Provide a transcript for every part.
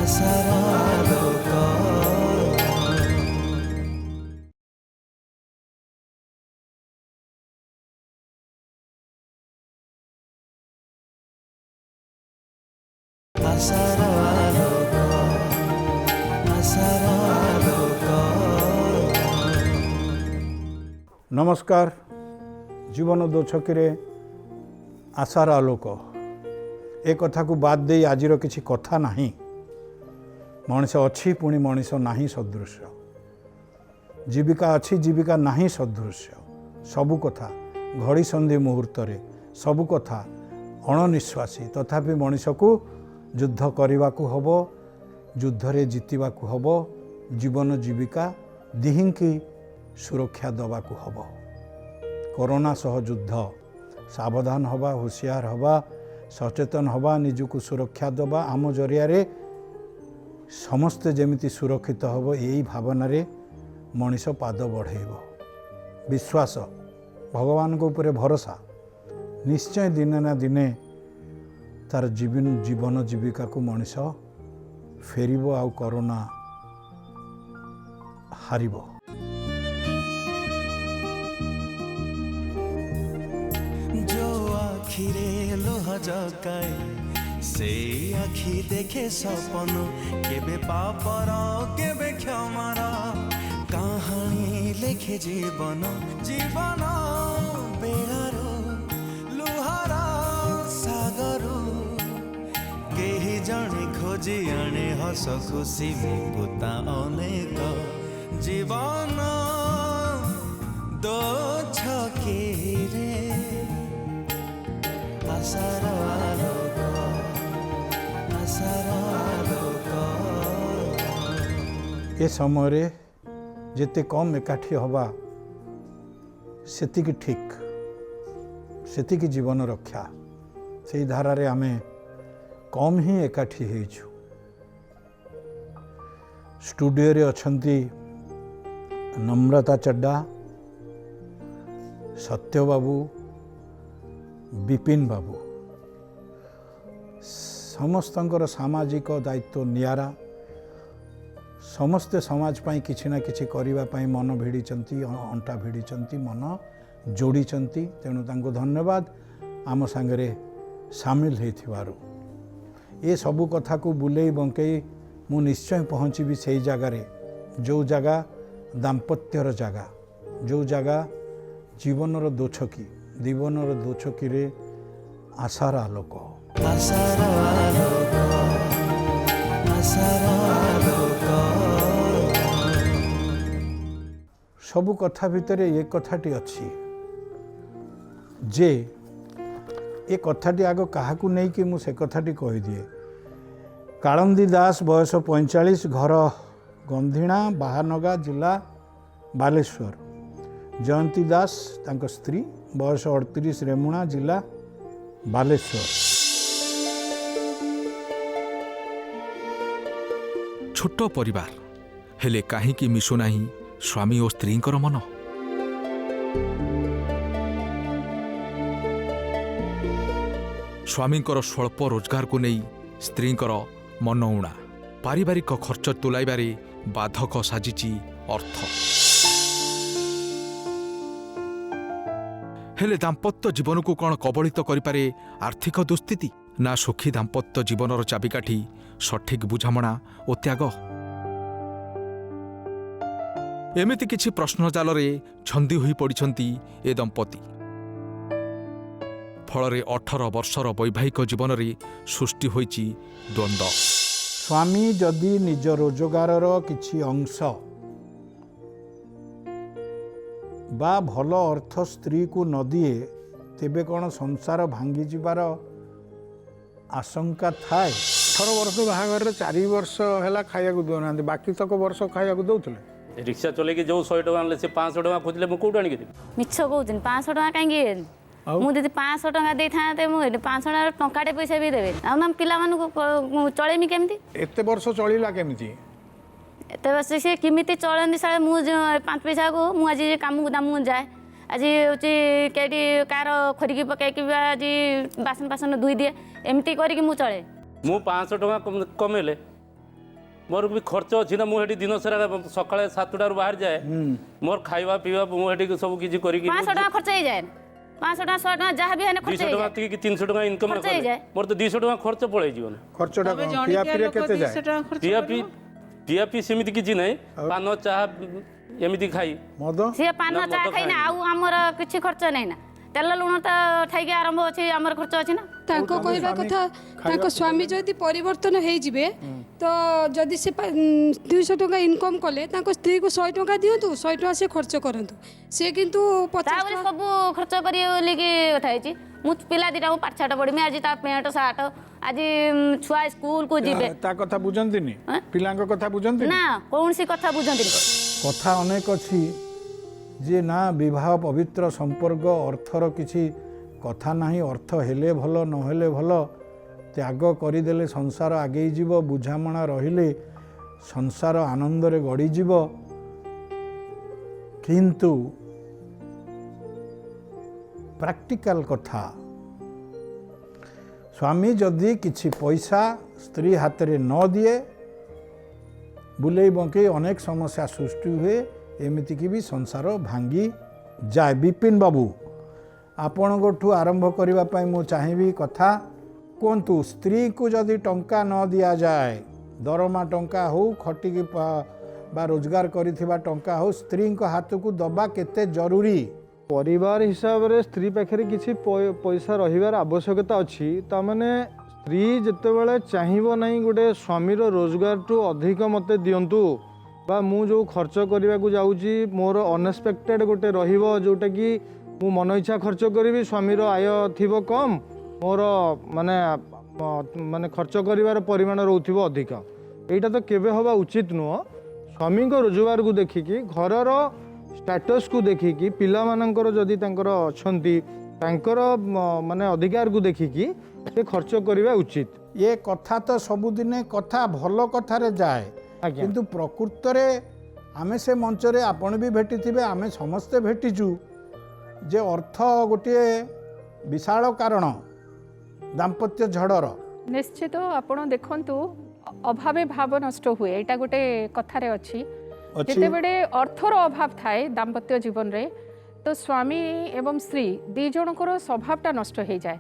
आशार आलोक आशार आलोक आशार आलोक। नमस्कार। जीवन दो छकी आशार आलोक ए कथा को बाद दे आजिर किसी कथा नहीं। मनीष अच्छी पुणी मनीष नहीं सदृश, जीविका अच्छी जीविका नहीं सदृश। सबु कथा घड़ी संधि मुहूर्त सबु कथा अणनिश्वासी, तथापि मनीष को युद्ध करने को हब, युद्ध रे जीतवा को हब, जीवन जीविका दिहिं की सुरक्षा दवा को हब। कोरोना सह युद्ध, सावधान हवा, होशियार हवा, सचेतन हवा, निजको सुरक्षा दवा, आम जरिया समस्ते जमिति सुरक्षित हब, यही भावना रे मनीष पाद बढ़ेब। विश्वास, भगवान को ऊपर भरोसा, निश्चय दिने ना दिने तार जीवन जीविका को मनीष फेरिब, आउ कोरोना हारिब। जो आखिरे लुह जगाए से आखि देखे सपन, केबे पापर केबे क्षमार कहानी लेखे जीवन। जीवन बेड़ारू लुहार सागरू केही जणे खोजी आणे हस खुशी मुकुता अनेक। जीवन दो छकी रे आशार आलोक आशार आलोक। ए समय रे जेते कम एकाठी हवा सेतिकी ठीक, सेतिकी जीवन रक्षा। से धारा रे आमे कम ही एकाठी हेछु। स्टूडियो रे अछंती नम्रता चड्डा, सत्य बाबू, विपिन बाबू, समस्तंकर सामाजिक दायित्व नियारा। समस्ते समाज पाई किछि ना किछि करिवा पाई मन भिड़िचंती, अंटा भिड़िचंती, मन जोड़िचंती। तेणु तांको धन्यवाद आम सांगरे सामिल हेथिबारु। ए सबु कथा को बुलेई बंकेई मु निश्चय पहुँची से जगार, जो जगह दाम्पत्यर जगह, जो जगह जीवनर दोछकी, जीवनर दोछकी रे आशार आलोक आशार आलोक आशार आलोक। सबु कथा भितर ये कथाटी अच्छी जे ए कथाटी आग क्या नहीं कि मुझे कथाटी कहीदिए। कालंदी दास बयस 45, घर गंधिणा बाहानगा जिला बालेश्वर। जयंती दास तांको स्त्री, बयस 38, रेमुणा जिला बालेश्वर। छोट परिवार हेले काहींकि मिशुनाही स्वामी और स्त्रींकर मन। स्वामींकर स्वल्प रोजगार को नहीं स्त्रींकर मन उणा। पारिवारिक खर्च तुलाइबारे बाधक साजिची अर्थ। हेले दाम्पत्य जीवन को कौन कबलित करिपारे आर्थिक दुस्थिति, ना सुखी दाम्पत्य जीवनर चाबिकाठी सठिक बुझामणा और त्याग। एमिति किछि प्रश्न जालरे छंदी होई पड़िछंती ए दंपति। फलरे 18 वर्षर वैवाहिक जीवन रे सृष्टि होईची द्वंद्व। स्वामी जदि निज रोजगार किछि अंश बा भल अर्थ स्त्री को न दिए, तेबे कौन संसार भांगी जिबार आशंका थाए। 18 वर्ष बाहागर 4 वर्ष है खाया दौना, बाकी तक वर्ष खाया दौले। रिक्शा चलेकी जो 100 टका आनले से 500 टका खोजले मु कोड आनी के मिछ कहउथिन 500 टका कांगी मु दीदी 500 टका दे थाते मु 500 टकाटे पैसा भी देबे आ हम पिला मानु चलेमी केमती एते वर्ष चलिला केमती एते वर्ष से केमिति चलंदी साले मु 5 पैसा को मु आज काम को दाम जाए आज होची केडी कार खरिकी पकाई कि आज बासन बासन धुई दिए एमती करी कि मु चले मु 500 टका कमेले मोर भी खर्च अच्छी ना मुझे दिन सारा सकाଳେ 7टाରୁ बाहर जाए मोर खाଇବା ପିଇବା मुझे सब किसी करी 500 टका खर्च हो जाए 500 टका 100 टका जहाँ भी है खर्च 200 हो टका जाए कि 300 टका इनकम खर्च ହେଇଯାଏ। मोर तो 200 टका खर्च पड़े जीवन ଖର୍ଚ୍ଚଟା କ'ଣ ପିଆପିରେ କେତେ ଯାଏ ପିଆପି ସେମିତି କିଛି ନାହିଁ ପାନ ଚାହା ଏମିତି ଖାଇ ମଦ ସିଏ ପାନ ନା, ଚା ମଦ ଖାଇନା ଖାଏନି। ଆଉ ଆମର କିଛି ଖର୍ଚ୍ଚ ନାହିଁ ନା ତେଲ ଲୁଣ ତ ଠାଇକି ଆରମ୍ଭ ଅଛି ଆମର ଖର୍ଚ୍ଚ ଅଛି ନା ତାଙ୍କ କହିବା କଥା ତାଙ୍କ ସ୍ୱାମୀ ଯଦି ପରିବର୍ତ୍ତନ ହେଇଯିବେ ତ ଯଦି ସେ 200 ଟଙ୍କା ଇନକମ୍ କଲେ ତାଙ୍କ ସ୍ତ୍ରୀକୁ 100 ଟଙ୍କା ଦିଅନ୍ତୁ 100 ଟଙ୍କା ସେ ଖର୍ଚ୍ଚ କରନ୍ତୁ ସେ କିନ୍ତୁ 50 ତାପରେ ସବୁ ଖର୍ଚ୍ଚ କରିବେ ବୋଲିକି କଥା ହେଇଛି ମୁଁ ପିଲା ଦିଟାକୁ ପାଠଶାଠ ପଢ଼ିମି ଆଜି ତା ପ୍ୟାଣ୍ଟ ସାର୍ଟ ଆଜି ଛୁଆ ସ୍କୁଲକୁ ଯିବେ ତା କଥା ବୁଝନ୍ତିନି ପିଲାଙ୍କ କଥା ବୁଝନ୍ତିନି ନା କୌଣସି କଥା ବୁଝନ୍ତିନି କଥା ଅନେକ ଅଛି ଯେ ନା ବିବାହ ପବିତ୍ର ସମ୍ପର୍କ ଅର୍ଥର କିଛି କଥା ନାହିଁ ଅର୍ଥ ହେଲେ ଭଲ ନହେଲେ ଭଲ ତ୍ୟାଗ କରିଦେଲେ ସଂସାର ଆଗେଇ ଯିବ ବୁଝାମଣା ରହିଲେ ସଂସାର ଆନନ୍ଦରେ ଗଡ଼ିଯିବ କିନ୍ତୁ ପ୍ରାକ୍ଟିକାଲ କଥା ସ୍ୱାମୀ ଯଦି କିଛି ପଇସା ସ୍ତ୍ରୀ ହାତରେ ନ ଦିଏ ବୁଲେଇ ବଙ୍କେଇ ଅନେକ ସମସ୍ୟା ସୃଷ୍ଟି ହୁଏ ଏମିତିକି ବି ସଂସାର ଭାଙ୍ଗି ଯାଏ ବିପିନ ବାବୁ ଆପଣଙ୍କଠୁ ଆରମ୍ଭ କରିବା ପାଇଁ ମୁଁ ଚାହିଁବି କଥା କୁହନ୍ତୁ ସ୍ତ୍ରୀକୁ ଯଦି ଟଙ୍କା ନ ଦିଆଯାଏ ଦରମା ଟଙ୍କା ହେଉ ଖଟିକି ବା ରୋଜଗାର କରିଥିବା ଟଙ୍କା ହେଉ ସ୍ତ୍ରୀଙ୍କ ହାତକୁ ଦେବା କେତେ ଜରୁରୀ परिवार हिसाब रे स्त्री पाखे किसी पैसा रहिबार आवश्यकता अच्छी तामाने स्त्री जितेबाला चाहिए ना गोटे स्वामीर रोजगार टू अधिक मते दिंतु बा मु जो खर्च करने को जाऊँगी मोर अनएक्सपेक्टेड गोटे रहिबो जोटा कि मु मन इच्छा खर्च करी स्वामीर आय थिबो कम मोर माने माने खर्च करिवार परिमाण रहउथिबो अधिक एटा तो केबे हवा उचित नुह स्वामी को रोजगार को देखिकी घरर स्टेटस को देखिकी पिला मानकर जदि तांकर अछंती तांकर माने अधिकार को देखिकी से खर्च करिवा उचित ये कथा तो सबुदिने कथा भल कथारे जाए आज्ञा। किंतु प्रकृतरे आमे से मंचरे आपण भी भेटिथिबे आमे समस्ते भेटिचु जे अर्थ गोटे विशाल कारण दाम्पत्य झड़र निश्चित आपण देखंतु अभावे भाव नष्ट हुए एटा गोटे कथारे अछि जेतेबेले अर्थर अभाव थाए दाम्पत्य जीवन रे तो स्वामी एवं स्त्री दी जनकर स्वभावटा नष्ट हो जाए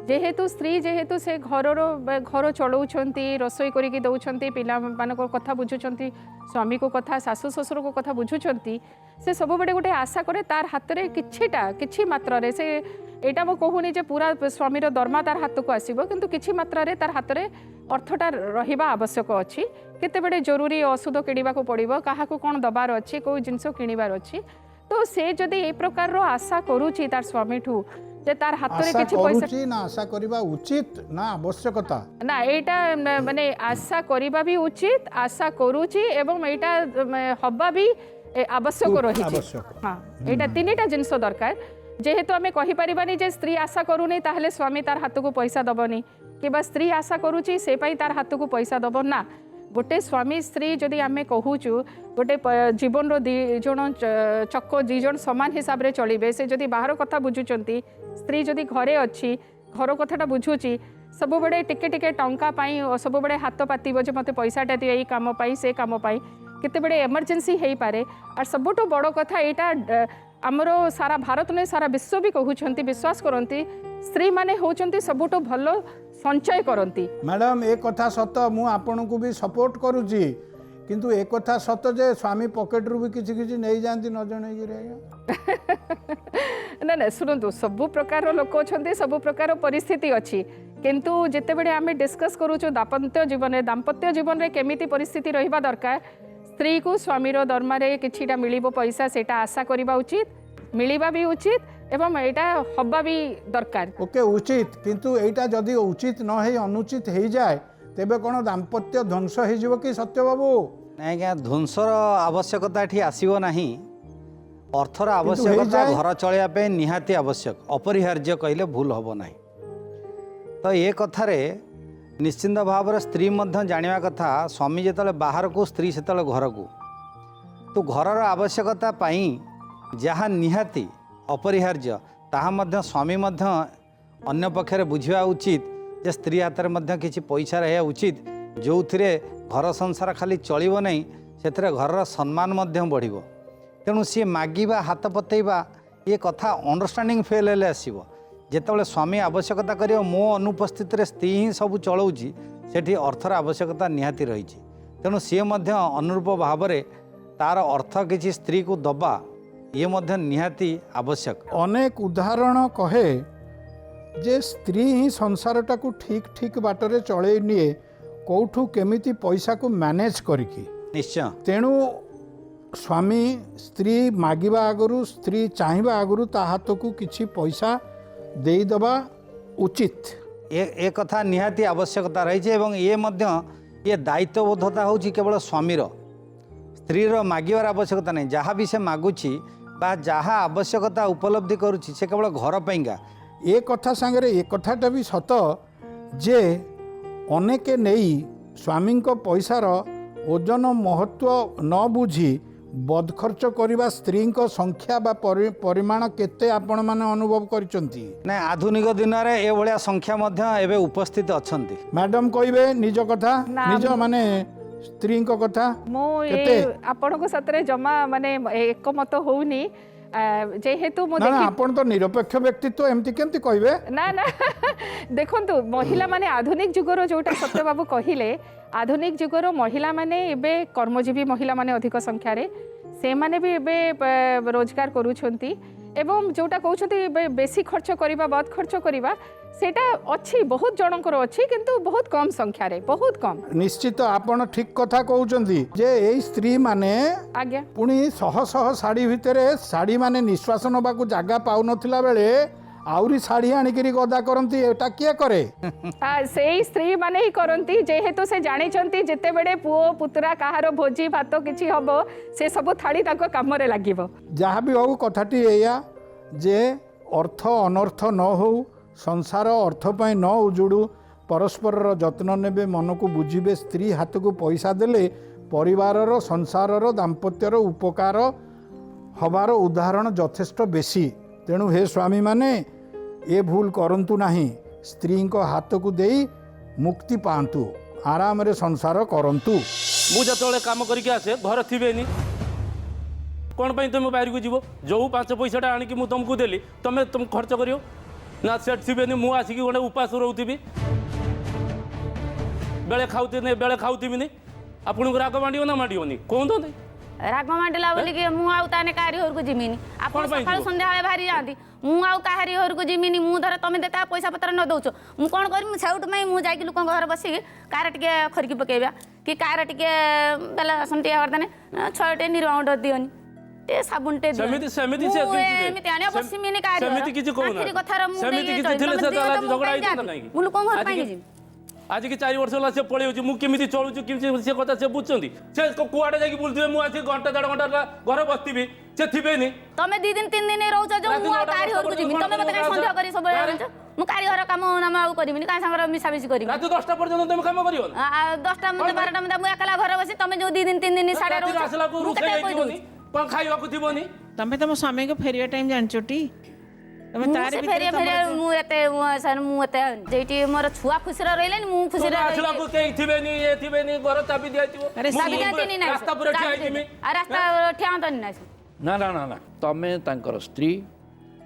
जेहेतु स्त्री जेहेतु से घर चलाउछंती रोसई करिकी दउछंती पिला मानक कथा बुझुछंती स्वामी को कथा सासु ससुर को कथा बुझुछंती से सब बड़े गोटे आशा करे तार हाथ रे किछि मात्रा रे से एटा मो कहूनी जे पूरा स्वामीर दरमा तार हाथ को आसीबो किंतु किछि मात्रा रे तार हाथ रे अर्थटा रहिबा आवश्यक अछि केतेबेले जरूरी औषध किणवा को पड़िबो काहाको कोन दबार अछि को जिंस किणवार अछि तो से जदि ए प्रकार रो आशा करूची तार स्वामी ठू जे तार हाथ रे किछि पैसा ना आशा करिबा उचित ना आवश्यकता ना एटा माने आशा करिबा भी उचित आशा करूची एवं एटा हब्बा भी आवश्यक रही हाँ एटा तीनटा जिंस दरकार जेहेतु आमे कहि परिबानी जे स्त्री आशा करूनी ताहले स्वामी तार हाथ को पैसा दबनी किबा स्त्री आशा करूची से पाई तार हाथ को पैसा दब ना गोटे स्वामी स्त्री जदि आमे कहूचु गोटे जीवन रो दी जण चक्क दी जण समान हिसाब रे चलिबे से जदि बाहर कथा बुझुचंती स्त्री जदि घरे अच्छी घर कथाटा बुझुची सब बड़े टिके टिके टंका पाई सब बड़े हाथ पातिबो जे मते पैसाटा दिए काम पाई से काम पाई केते बड़े इमरजेंसी हेई पारे और सबुठ बड़ कथा एटा आमर सारा भारत ने सारा विश्व भी कहउछंती विश्वास करती स्त्री माने होचंती सबुठ भलो संचय करती मैडम एक कथा सत मु आपन को भी सपोर्ट करूची किंतु एक कथा सत जे स्वामी पॉकेट रु भी किछि किछि नै जानती न जणै गिरे ना ना शुणु सबु प्रकार लोक अच्छा सबु प्रकार परिस्थिति अच्छी किंतु जितेबले आम डिस्कस करूँ दाम्पत्य जीवन में केमिति परिस्थिति रहिबा दरकार स्त्री को स्वामीर दरमारे किछिटा मिलिबो पैसा सेटा आशा करिबा उचित मिलिबा भी उचित एवं एटा हब्बा भी दरकार ओके उचित किंतु एटा जदि उचित न हे अनुचित हो जाए तेबे कोन दाम्पत्य ध्वंस हो जिवो कि सत्य बाबू नहीं आज्ञा ध्वंसर आवश्यकता एठी आसीबो नाही अर्थर आवश्यकता घर चलैया निहाती आवश्यक अपरिहार्य कहले भूल हम ना तो ये कथारे निश्चिंत भाव स्त्री जाना कथा स्वामी जिते बाहर को स्त्री से घर को तो घरर आवश्यकता जहाँ निहाती अपरिहार्य ताहा स्वामी अन्य पक्षरे बुझा उचित जे स्त्री हाथ में किसी पैसा रहा उचित जो घर संसार खाली चलिब नहीं से घर सम्मान बढ़ तेणु सी मागिबा हाथ पतेबा ये कथा अंडरस्टांडिंग फेल हेले आसब जिते स्वामी आवश्यकता कर मो अनुपस्थित स्त्री ही सब चलाऊँगी सेठी अर्थर आवश्यकता निहाती रही तेणु सी अनुरूप भाव में तार अर्थ किसी स्त्री को दबा ये निहाती आवश्यक। अनेक उदाहरण कहे जे स्त्री ही संसारटा को ठीक ठीक बाटरे चलई निए कौठू केमिति पैसा को मैनेज करिकी निश्चय तेणु स्वामी स्त्री मागिबा आगरू स्त्री चाहिबा आगरू ता हाथ को किछि पैसा देईदबा उचित ए कथा निहाती आवश्यकता रही एवं ये दायित्वबोधता हूँ केवल स्वामीर स्त्रीर मागिबार आवश्यकता नहीं जहाँ भी से मागुची बा जहाँ आवश्यकता उपलब्धि करुच्ची से केवल घर पाइंका ए कथा सांगरे ए कथाटा भी सत जे अनेके नहीं स्वामी पैसार ओजन महत्व न बुझी बदखर्च करने स्त्री संख्या बा परिमाण केते आपण माने अनुभव करिसंती ना आधुनिक दिन में ए भलिया संख्या एवं उपस्थित अच्छंती मैडम कहबे निज कथा निज माने स्त्री कथा मुझे आपण को सतरे जमा माने एकमत होउनी जेहेतु मु देखि आपण तो निरपेक्ष व्यक्तित्व एमती केमती कहबे ना ना देखंतु महिला माने आधुनिक जुगर जोटा सत्य बाबू कहिले आधुनिक जुगर महिला माने एबे कर्मजीवी महिला माने अधिक संख्या रे से माने भी एबे रोजगार करूछंती एवं जोटा कहउछंती बेसी खर्च करिबा बहुत खर्च करिबा सेटा अच्छी बहुत जनकर अच्छी किंतु बहुत कम संख्या रे बहुत कम निश्चित आपण ठीक कथा कहउछंती जे एई स्त्री माने आज्ञा पुणी शह शह साड़ी भितरे साड़ी माने निश्वास नबा को जागा पाउ नथिला बेले आउरी साड़ी आनिकरी गदा करंती एटा किए करे से स्त्री माने ही करंती जेहेतु से जानी चंती जेते बेडे पुओ पुतरा काहारो भोजी भात किछि हबो से सब थाड़ी ताको काम रे लागिबो जहाँ भी हो कथाटी एया जे अर्थ अनर्थ न हो संसार अर्थ पाई न उजुड़ू परस्पर जत्न नेबे मन को बुझिबे स्त्री हाथ को पैसा देले परिवार संसार दाम्पत्यर उपकार हबार उदाहरण यथेष्ट बेसी तेणु हे स्वामी माने ए भूल करंतु नाही स्त्री को हाथ को देई मुक्ति पांतु आराम रे संसार करंतु मु जतले काम करके आसे घर थिबेनी कौन पाई तुम बाहर को जीव जो 5 पैसाटा आनिकी मु तुमको देली तुम खर्च करियो ना सेठ थिबेनी मु आसिकी गोटे उपास रहूथिबी बेले खाऊथिबिनी आपन को राग मांडियो ना मांडियोनी कहतो नहीं राग मांडला बोली कि मु आउ ताने काहारी घर को जिमिनी आपण सकाळ संध्या बेले बाहरी जांती मु आउ काहारी घर को जिमिनी मु धर तमे देता पैसा पत्र न दउचो मु कोन करी मु साउट मै मु जाई कि लोक घर बसी कार टिके खरकी पकेबा कि कार टिके बेला संटिया करदने छटे निर्वाउंड दियोनी ए साबुनटे समिति से एमिति आने बसी मिनी कार समिति किछि कहू ना कथार मु समिति किछि थिले से तला झगड़ा आइतो ना मु लोक घर पाई जी आज की 4 वर्ष होला से पळे होची मु केमिति चलुछु केमिति से कथा से बुझछंती से कुआडे जाकी बुलथिबे मु आसी घंटा 1.5 घंटा घर बसथिबी से थिबेनी तमे 2 दिन 3 दिन रहउछ जो मु कारी घर को जिमि तमे मते संध्या करी सब मु कारी घर काम नाम आउ करबिनी का संगर मिसा मिसी करबी रात 10टा पर्यंत तुम काम करियो 10टा मते 12टा मते मु एकला घर बसी तमे जो 2 दिन 3 दिन साडे रहउछ आसला को रुसे जाइबोनी कोन खाइबा को थिबोनी तमे तम स्वामी को फेरिया टाइम जानचोटी तमे तारे फेरिया मु एते सर मु एते जेटी मोर छुआ खुशी रहले मु खुशी रह आसला को के थिबेनी ए थिबेनी घर चाबी दियाइतिबो चाबी दियाइतिनी ना रास्ता पर ठिया आइतिमी रास्ता ठिया तो ना ना ना ना ना तमे तांकर स्त्री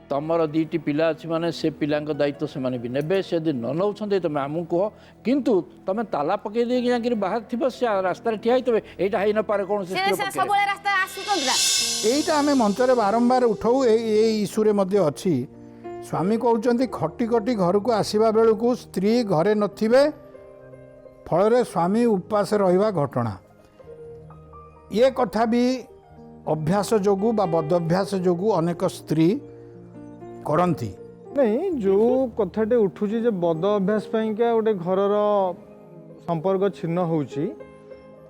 तमर 2टी पिला अछि माने से पिलांक दायित्व से माने भी नेबे से दिन न नउछन्ते तमे आमु को किंतु तमे ताला पके दे कि बाहर थिबो से रास्ता रे ठिया आइतबे एटा हाइ न पारे कोन से सब रास्ता आसुछन ना एटा हमें मंच रे बारंबार उठाऊ ए इशू रे मध्ये अछि स्वामी कहउचंती खटी खटी घर को आसीबा बेलू को स्त्री घरे नथिबे फल स्वामी उपास रहिबा घटना ये कथा भी अभ्यास जोगु बा बदअभ्यास जोगु अनेक स्त्री करती नहीं जो कथाटे उठुची जे बद अभ्यास पाइंका गोटे घरर संपर्क छिन्न होउची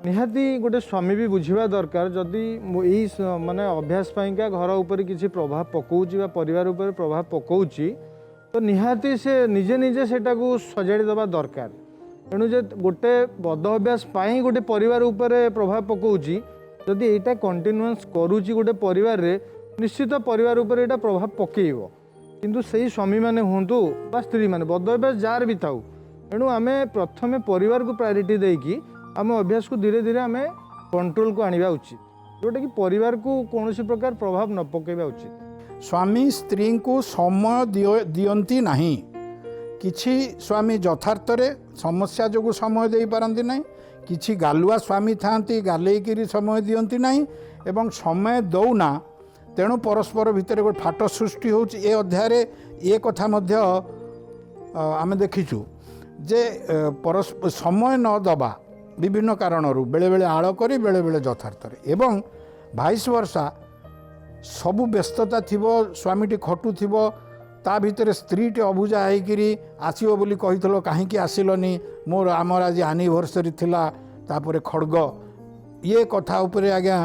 निहाती गोटे स्वामी भी बुझिबा दरकार जदि यही माने अभ्यास पाइंका घर ऊपर किसी प्रभाव पकाउची बा परिवार ऊपर प्रभाव पकाउची तो निहाती से निजे निजे सेटा को सजाड़ी दबा दरकार तेणु जे गोटे बद अभ्यास पाई गोटे परिवार ऊपर प्रभाव पकाउची जदि एटा कंटिन्यूअस करूची गोटे परिवार रे निश्चित परिवार ऊपर एटा प्रभाव पकेइबो किंतु सही स्वामी माने हुंतु बा स्त्री माने बद अभ्यास जार भी थाउ तेणु आमे प्रथमे परिवार को प्रायोरिटी देकी आम अभ्यास को धीरे धीरे आमे कंट्रोल को आनिबा उचित जोटा कि परिवार को कौन प्रकार प्रभाव न पकेबा उचित। स्वामी स्त्री को समय दियंती नहीं किछि स्वामी यथार्थ रे समस्या जो समय दे पारंती नहीं किछि गालुआ स्वामी थांती गालेइकिरी समय दियंती नहीं एवं समय दौना तेणु परस्पर भितर गोटे फाट सृष्टि होउछि। ए अध्याय ये कथा मध्य आमे देखिछु जे परस्पर समय न दबा विभिन्न कारणरू बेले बेले आड़ करी बेले बेले यथार्थ रे एवं भाइस वर्षा सबु व्यस्तता थिबो स्वामीटी खटु थिबो ता भितर स्त्रीटी अबुझा होइकिरी आसीबो बोली कहितलो काहेकि आसिलनी मोर आमर आज एनिवर्सरी थिला तापरे खड्ग ये कथा उपरे आज्ञा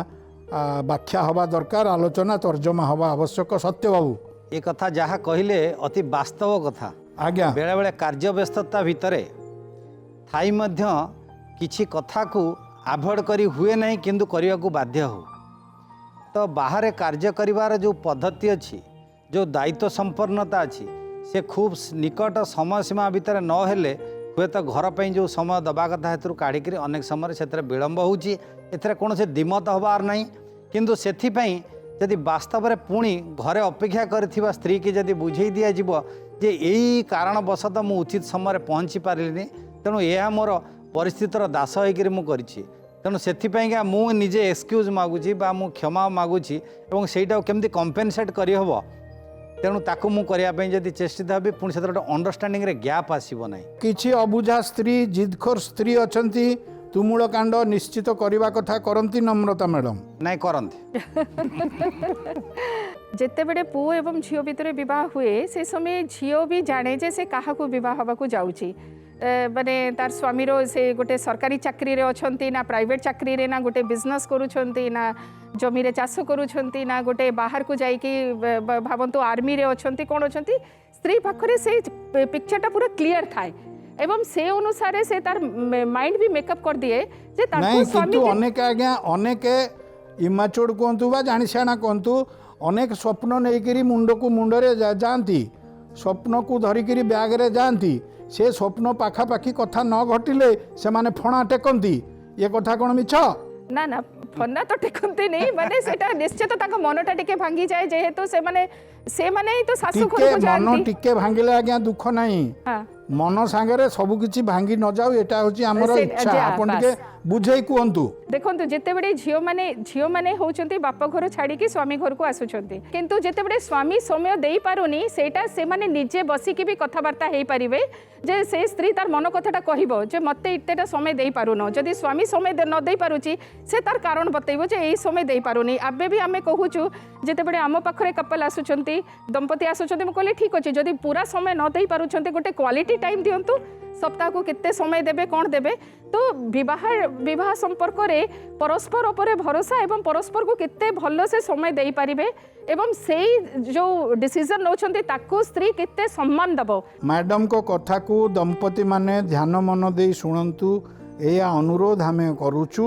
व्याख्या हवा दरकार आलोचना तर्जमा हवा आवश्यक। सत्य बाबू ये कथा जहाँ कहले अति वास्तव कथा आज्ञा बेले बेले कार्य व्यस्तता भितर थाई मध्य किछि कथा को आभोड करी हुए नहीं किंतु करने को बाध्य हो तो बाहर कार्य करिवार जो पद्धति अच्छी जो दायित्व संपन्नता अच्छी से खूब निकट समय सीमा भितर न हेले हुए तो घर पर जो समय दबा कथा हेतु काढ़िक अनेक समय से विलम्ब होची कौन से दिमत हबार नहीं किंतु सेथिपाई जदि वास्तव में पुणी घरे अपेक्षा कर स्त्री की जदि बुझे दिज्व जे यही कारणवशतः मु उचित समय पहुँची पारिनी तेणु यह मोर परिस्थितिर दास होकर मुझे तेणु से मुझे एक्सक्यूज मागुची बा मु क्षमा मागुची और सेटा केमती कंपेनसेट करहब तेणु ताकू मु करने जदि चेष्टित हेबी पुणी से अंडरस्टैंडिंग रे गैप आसीबो नहीं। किछि अबुझा स्त्री जिदखोर स्त्री अछंती तुमुल कांड निश्चित करने कथा करती नम्रता मैडम नहीं करती जिते बड़े पुओ एवं झील भितर विवाह हुए से समय झील भी जाने जे से क्या विवाह हवा जाऊँगी माने तार स्वामी रो से गोटे सरकारी चाकरी रे अछंती ना प्राइवेट चाकरी रे ना गोटे बिजनेस करूछंती ना जमी रे चाष करूछंती ना गोटे बाहर को जाइकी भावंतु आर्मी रे अछंती कोन अछंती स्त्री पाखरे से पिक्चरटा पूरा क्लियर थाए एवं से अनुसार से तार माइंड भी मेकअप कर दिए जे तार नहीं स्वामी किंतु अनेक आज्ञा अनेक इमाचोड़ कहतु बा जानिशाणा कहतु अनेक स्वप्न नहींकि मुंड को मुंडरे जाती स्वप्न को धरिकी ब्याग रे जाती से स्वप्न पाखापाखि कथा न घटिले से माने फणा टेकंती ये कथा कौन मिछ ना ना फन्ना तो टेकंती नहीं माने सेटा निश्चित ताका मनटा टिके भांगी जाए जेहेतु से माने ही तो सासु घर को टिके जानती मन टिके भांगिले आज्ञा दुख नहीं हाँ मन सांगरे सब किछि भांगी न जाऊ एटा होची हमर से- इच्छा जा, आपन बस। टिके बुझेई कुहंतु देखो जिते बड़े झील माने होचंती बाप घर छाड़ी स्वामी घर को आसुचंती किंतु जिते बड़े स्वामी समय दे पारुनी सेटा से माने निजे बसिकी भी कथबार्ता हो पारिबे जे से स्त्री तार मन कथाटा कहबो जे मते इतेटा समय दे पारुनो जदि स्वामी समय न दे पारुची से तार कारण बतैबो जे एई समय दे पारुनी आबे भी आमे कहूचु जिते बड़े आम पाखरे कपल आसुचंती दंपति आसुचंती म कहले ठीक अछि जदि पूरा समय न दे पारुचंती गोटे क्वालिटी टाइम दियंतु सप्ताह को कितने समय देबे कौन देबे तो विवाह संपर्क रे परस्पर उपरे भरोसा एवं परस्पर को कितने भल से समय दे पारिबे एवं सेई जो डिसीजन नौचंती ताको स्त्री कितने सम्मान दबो। मैडम को कथा को दंपति माने ध्यान मन दे शुणंतु एया अनुरोध हमें करूचु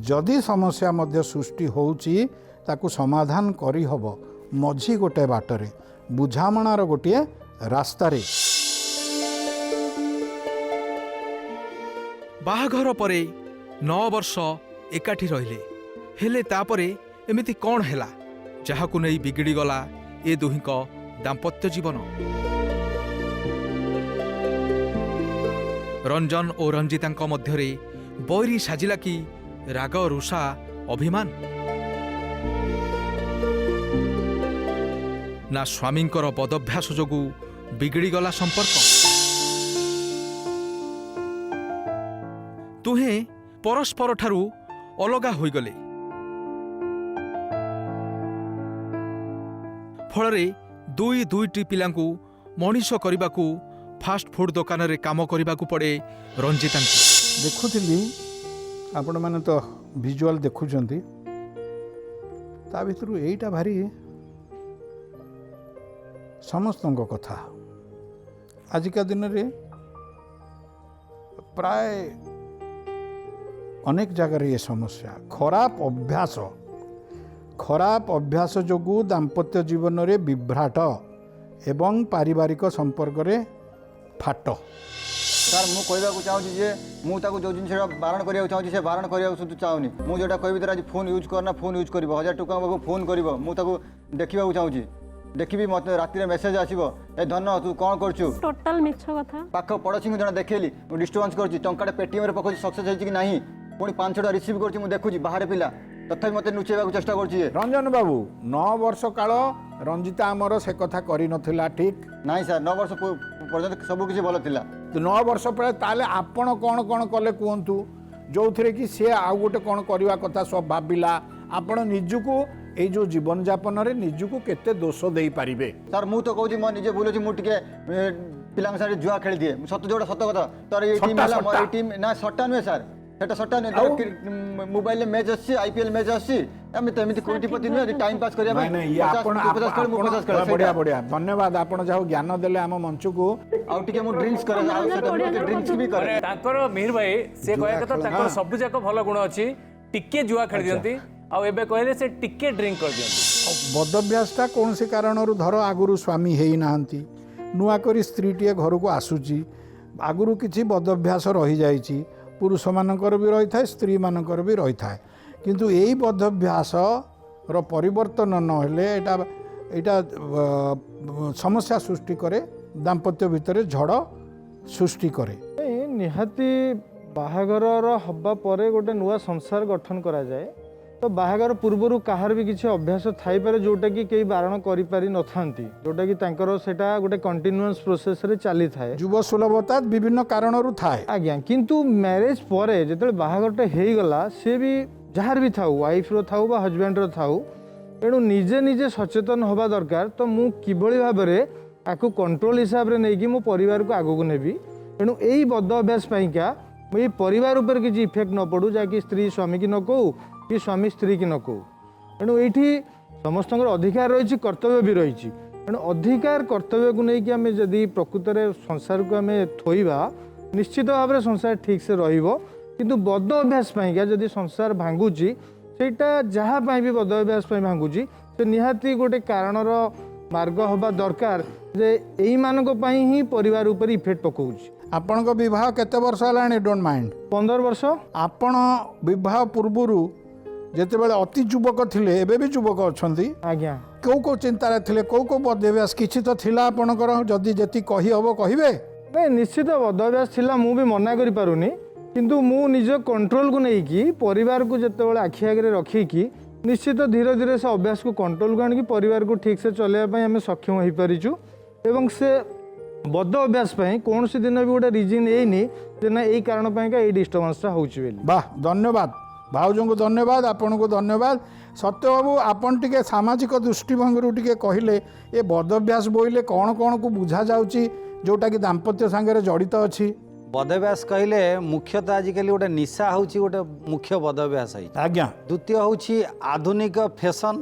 जदि समस्या मध्य सृष्टि होउची ताकू समाधान करी हबो मझी गोटे बाटरे बुझामणार गोटे रास्तारे। बाहाघर परे 9 वर्ष एकाठी रहिले हेले तापरे एमिति कौन हैला जहाकु नै बिगिड़ी गला ए दुहिंक दाम्पत्य जीवन। रंजन और रंजितांक मध्यरे बैरी साजिला कि राग रुषा अभिमान ना स्वामींकर बदभ्यास जोगु बिगिड़ी गला संपर्क तुहे परस्पर ठारू अलगा होई गले फलरे दुईटी पिलांकु मनीष करबाकू फास्ट फूड दुकान रे काम करबाकू पड़े रंजितांकु। देखुथिली आपण माने तो विजुअल देखुचंती ता भितरु एईटा भारी समस्तଙ୍କ कथा आजिका दिन रे प्राय अनेक जगह ये समस्या खराब अभ्यास जोगु दाम्पत्य जीवन रे विभ्राट एवं पारिवारिक संपर्क रे फाट ସାର୍ ମୁଁ କହିବାକୁ ଚାହୁଁଛି ଯେ ମୁଁ ତାକୁ ଯେଉଁ ଜିନିଷଟା ବାରଣ କରିବାକୁ ଚାହୁଁଛି ସେ ବାରଣ କରିବାକୁ ସୁଦ୍ଧା ଚାହୁଁନି। ମୁଁ ଯେଉଁଟା କହିବି ତାର ଆଜି ଫୋନ୍ ୟୁଜ୍ କରନା ଫୋନ୍ ୟୁଜ୍ କରିବ 1000 ଟଙ୍କା ପାଖକୁ ଫୋନ୍ କରିବ ମୁଁ ତାକୁ ଦେଖିବାକୁ ଚାହୁଁଛି। ଦେଖିବି ମୋତେ ରାତିରେ ମେସେଜ୍ ଆସିବ ଏ ଧନ ତୁ କ'ଣ କରୁଛୁ ଟୋଟାଲ ମିଛ କଥା। ପାଖ ପଡ଼ୋଶୀଙ୍କୁ ଜଣେ ଦେଖେଇଲି ମୁଁ ଡିଷ୍ଟର୍ବାନ୍ସ କରୁଛି ଟଙ୍କାଟା ପେଟିଏମ୍ରେ ପକାଉଛି ସକ୍ସେସ୍ ହେଇଛି କି ନାହିଁ ପୁଣି 500 ରିସିଭ୍ କରୁଛି ମୁଁ ଦେଖୁଛି ବାହାରେ ପିଲା ତଥାପି ମୋତେ ଲୁଚେଇବାକୁ ଚେଷ୍ଟା କରୁଛି। ରଞ୍ଜନ ବାବୁ 9 ବର୍ଷ କାଳ ରଞ୍ଜିତା ଆମର ସେ କଥା କରିନଥିଲା ଠିକ୍? ନାଇଁ ସାର୍ 9 ବର୍ଷ ପର୍ଯ୍ୟନ୍ତ ସବୁ କିଛି ଭଲ ଥିଲା। 9 ବର୍ଷ ପରେ ତାହେଲେ ଆପଣ କ'ଣ କ'ଣ କଲେ କୁହନ୍ତୁ ଯେଉଁଥିରେ କି ସିଏ ଆଉ ଗୋଟେ କ'ଣ କରିବା କଥା ସବୁ ଭାବିଲା? ଆପଣ ନିଜକୁ ଏଇ ଯେଉଁ ଜୀବନଯାପନରେ ନିଜକୁ କେତେ ଦୋଷ ଦେଇପାରିବେ? ସାର୍ ମୁଁ ତ କହୁଛି ମୋ ନିଜେ ଭୁଲ ଅଛି ମୁଁ ଟିକେ ପିଲାଙ୍କ ସାଙ୍ଗରେ ଜୁଆ ଖେଳିଦିଏ ସତ ଯୋଉଟା ସତ କଥା ତାର ଏଇ ଟିମ୍ ହେଲା ମୋର ଏଇ ଟିମ୍ ନା ସଟ୍ଟା ନୁହେଁ ସାର୍ সেটা সটা নয় মোবাইলে ম্যাচ আসছে আইপিএল ম্যাচ আসছে আমি তো এমনি কোটিপতি নয় টাইম পাস করিয়া বড়িয়া বড়িয়া ধন্যবাদ ଆପଣ ଯାହା ଜ୍ଞାନ ଦେଲେ ଆମ ମଞ୍ଚକୁ। ଆଉ ଟିକେ ମୁଁ ଡ୍ରିଙ୍କସ୍ କରେ ଆଉ ସେଟା ମୁଁ ଡ୍ରିଙ୍କସ୍ ବି କରେ। ତାଙ୍କର ମିହିର ଭାଇ ସେ କହିବା କଥା ତାଙ୍କର ସବୁ ଯାକ ଭଲ ଗୁଣ ଅଛି ଟିକେ ଜୁଆ ଖେଳି ଦିଅନ୍ତି ଆଉ ଏବେ କହିଲେ ସେ ଟିକେ ଡ୍ରିଙ୍କ କରି ଦିଅନ୍ତି। ବଦଭ୍ୟାସଟା କୌଣସି କାରଣରୁ ଧର ଆଗରୁ ସ୍ୱାମୀ ହେଇନାହାନ୍ତି ନୂଆ କରି ସ୍ତ୍ରୀଟିଏ ଘରକୁ ଆସୁଛି ଆଗରୁ କିଛି ବଦଭ୍ୟାସ ରହିଯାଇଛି ପୁରୁଷମାନଙ୍କର ବି ରହିଥାଏ ସ୍ତ୍ରୀମାନଙ୍କର ବି ରହିଥାଏ କିନ୍ତୁ ଏଇ ବଦଭ୍ୟାସର ପରିବର୍ତ୍ତନ ନହେଲେ ଏଇଟା ସମସ୍ୟା ସୃଷ୍ଟି କରେ ଦାମ୍ପତ୍ୟ ଭିତରେ ଝଡ଼ ସୃଷ୍ଟି କରେ। ନିହାତି ବାହାଘରର ହେବା ପରେ ଗୋଟେ ନୂଆ ସଂସାର ଗଠନ କରାଯାଏ ତ ବାହାଘର ପୂର୍ବରୁ କାହାର ବି କିଛି ଅଭ୍ୟାସ ଥାଇପାରେ ଯେଉଁଟାକି କେହି ବାରଣ କରିପାରି ନଥାନ୍ତି ଯେଉଁଟାକି ତାଙ୍କର ସେଇଟା ଗୋଟେ କଣ୍ଟିନ୍ୟୁଅସ୍ ପ୍ରୋସେସ୍ରେ ଚାଲିଥାଏ ଯୁବ ସୁଲଭତା ବିଭିନ୍ନ କାରଣରୁ ଥାଏ ଆଜ୍ଞା। କିନ୍ତୁ ମ୍ୟାରେଜ୍ ପରେ ଯେତେବେଳେ ବାହାଘରଟା ହେଇଗଲା ସେ ବି ଯାହାର ବି ଥାଉ ୱାଇଫ୍ର ଥାଉ ବା ହଜବେଣ୍ଡର ଥାଉ ତେଣୁ ନିଜେ ନିଜେ ସଚେତନ ହେବା ଦରକାର ତ ମୁଁ କିଭଳି ଭାବରେ ତାକୁ କଣ୍ଟ୍ରୋଲ ହିସାବରେ ନେଇକି ମୋ ପରିବାରକୁ ଆଗକୁ ନେବି ତେଣୁ ଏଇ ବଦ ଅଭ୍ୟାସ ପାଇଁକା ଏଇ ପରିବାର ଉପରେ କିଛି ଇଫେକ୍ଟ ନ ପଡ଼ୁ ଯାହାକି ସ୍ତ୍ରୀ ସ୍ୱାମୀକି ନ କହୁ କି ସ୍ୱାମୀ ସ୍ତ୍ରୀକି ନ କହୁ ତେଣୁ ଏଇଠି ସମସ୍ତଙ୍କର ଅଧିକାର ରହିଛି କର୍ତ୍ତବ୍ୟ ବି ରହିଛି ତେଣୁ ଅଧିକାର କର୍ତ୍ତବ୍ୟକୁ ନେଇକି ଆମେ ଯଦି ପ୍ରକୃତରେ ସଂସାରକୁ ଆମେ ଥୋଇବା ନିଶ୍ଚିତ ଭାବରେ ସଂସାର ଠିକ୍ସେ ରହିବ କିନ୍ତୁ ବଦ ଅଭ୍ୟାସ ପାଇଁକା ଯଦି ସଂସାର ଭାଙ୍ଗୁଛି ସେଇଟା ଯାହା ପାଇଁ ବି ବଦ ଅଭ୍ୟାସ ପାଇଁ ଭାଙ୍ଗୁଛି ସେ ନିହାତି ଗୋଟେ କାରଣର ମାର୍ଗ ହେବା ଦରକାର ଯେ ଏଇମାନଙ୍କ ପାଇଁ ହିଁ ପରିବାର ଉପରେ ଇଫେକ୍ଟ ପକାଉଛି। ଆପଣଙ୍କ ବିବାହ କେତେ ବର୍ଷ ହେଲାଣି? ଡୋଣ୍ଟ ମାଇଣ୍ଡ 15 ବର୍ଷ। ଆପଣ ବିବାହ ପୂର୍ବରୁ ଯେତେବେଳେ ଅତି ଯୁବକ ଥିଲେ ଏବେ ବି ଯୁବକ ଅଛନ୍ତି ଆଜ୍ଞା କେଉଁ ଚିନ୍ତାରେ ଥିଲେ କେଉଁ ବଦଭ୍ୟାସ କିଛି ତ ଥିଲା ଆପଣଙ୍କର ଯଦି ଯେତିକି କହିହେବ କହିବେ? ନାଇଁ ନିଶ୍ଚିତ ବଦଭ୍ୟାସ ଥିଲା ମୁଁ ବି ମନା କରିପାରୁନି କିନ୍ତୁ ମୁଁ ନିଜ କଣ୍ଟ୍ରୋଲକୁ ନେଇକି ପରିବାରକୁ ଯେତେବେଳେ ଆଖି ଆଗରେ ରଖିକି ନିଶ୍ଚିତ ଧୀରେ ଧୀରେ ସେ ଅଭ୍ୟାସକୁ କଣ୍ଟ୍ରୋଲକୁ ଆଣିକି ପରିବାରକୁ ଠିକ୍ସେ ଚଲେଇବା ପାଇଁ ଆମେ ସକ୍ଷମ ହୋଇପାରିଛୁ ଏବଂ ସେ ବଦ ଅଭ୍ୟାସ ପାଇଁ କୌଣସି ଦିନ ବି ଗୋଟେ ରିଜିନ୍ ହେଇନି ଯେ ନା ଏଇ କାରଣ ପାଇଁକା ଏଇ ଡିଷ୍ଟର୍ବାନ୍ସଟା ହେଉଛି ବୋଲି। ବାହ ଧନ୍ୟବାଦ ଭାଉଜଙ୍କୁ ଧନ୍ୟବାଦ ଆପଣଙ୍କୁ ଧନ୍ୟବାଦ। ସତ୍ୟବାବୁ ଆପଣ ଟିକେ ସାମାଜିକ ଦୃଷ୍ଟିଭଙ୍ଗୀରୁ ଟିକେ କହିଲେ ଏ ବଦଭ୍ୟାସ ବୋଇଲେ କ'ଣ କ'ଣକୁ ବୁଝାଯାଉଛି ଯେଉଁଟାକି ଦାମ୍ପତ୍ୟ ସାଙ୍ଗରେ ଜଡ଼ିତ ଅଛି? ବଦଭ୍ୟାସ କହିଲେ ମୁଖ୍ୟତଃ ଆଜିକାଲି ଗୋଟେ ନିଶା ହେଉଛି ଗୋଟେ ମୁଖ୍ୟ ବଦଭ୍ୟାସ ହେଇଛି ଆଜ୍ଞା। ଦ୍ୱିତୀୟ ହେଉଛି ଆଧୁନିକ ଫ୍ୟାସନ୍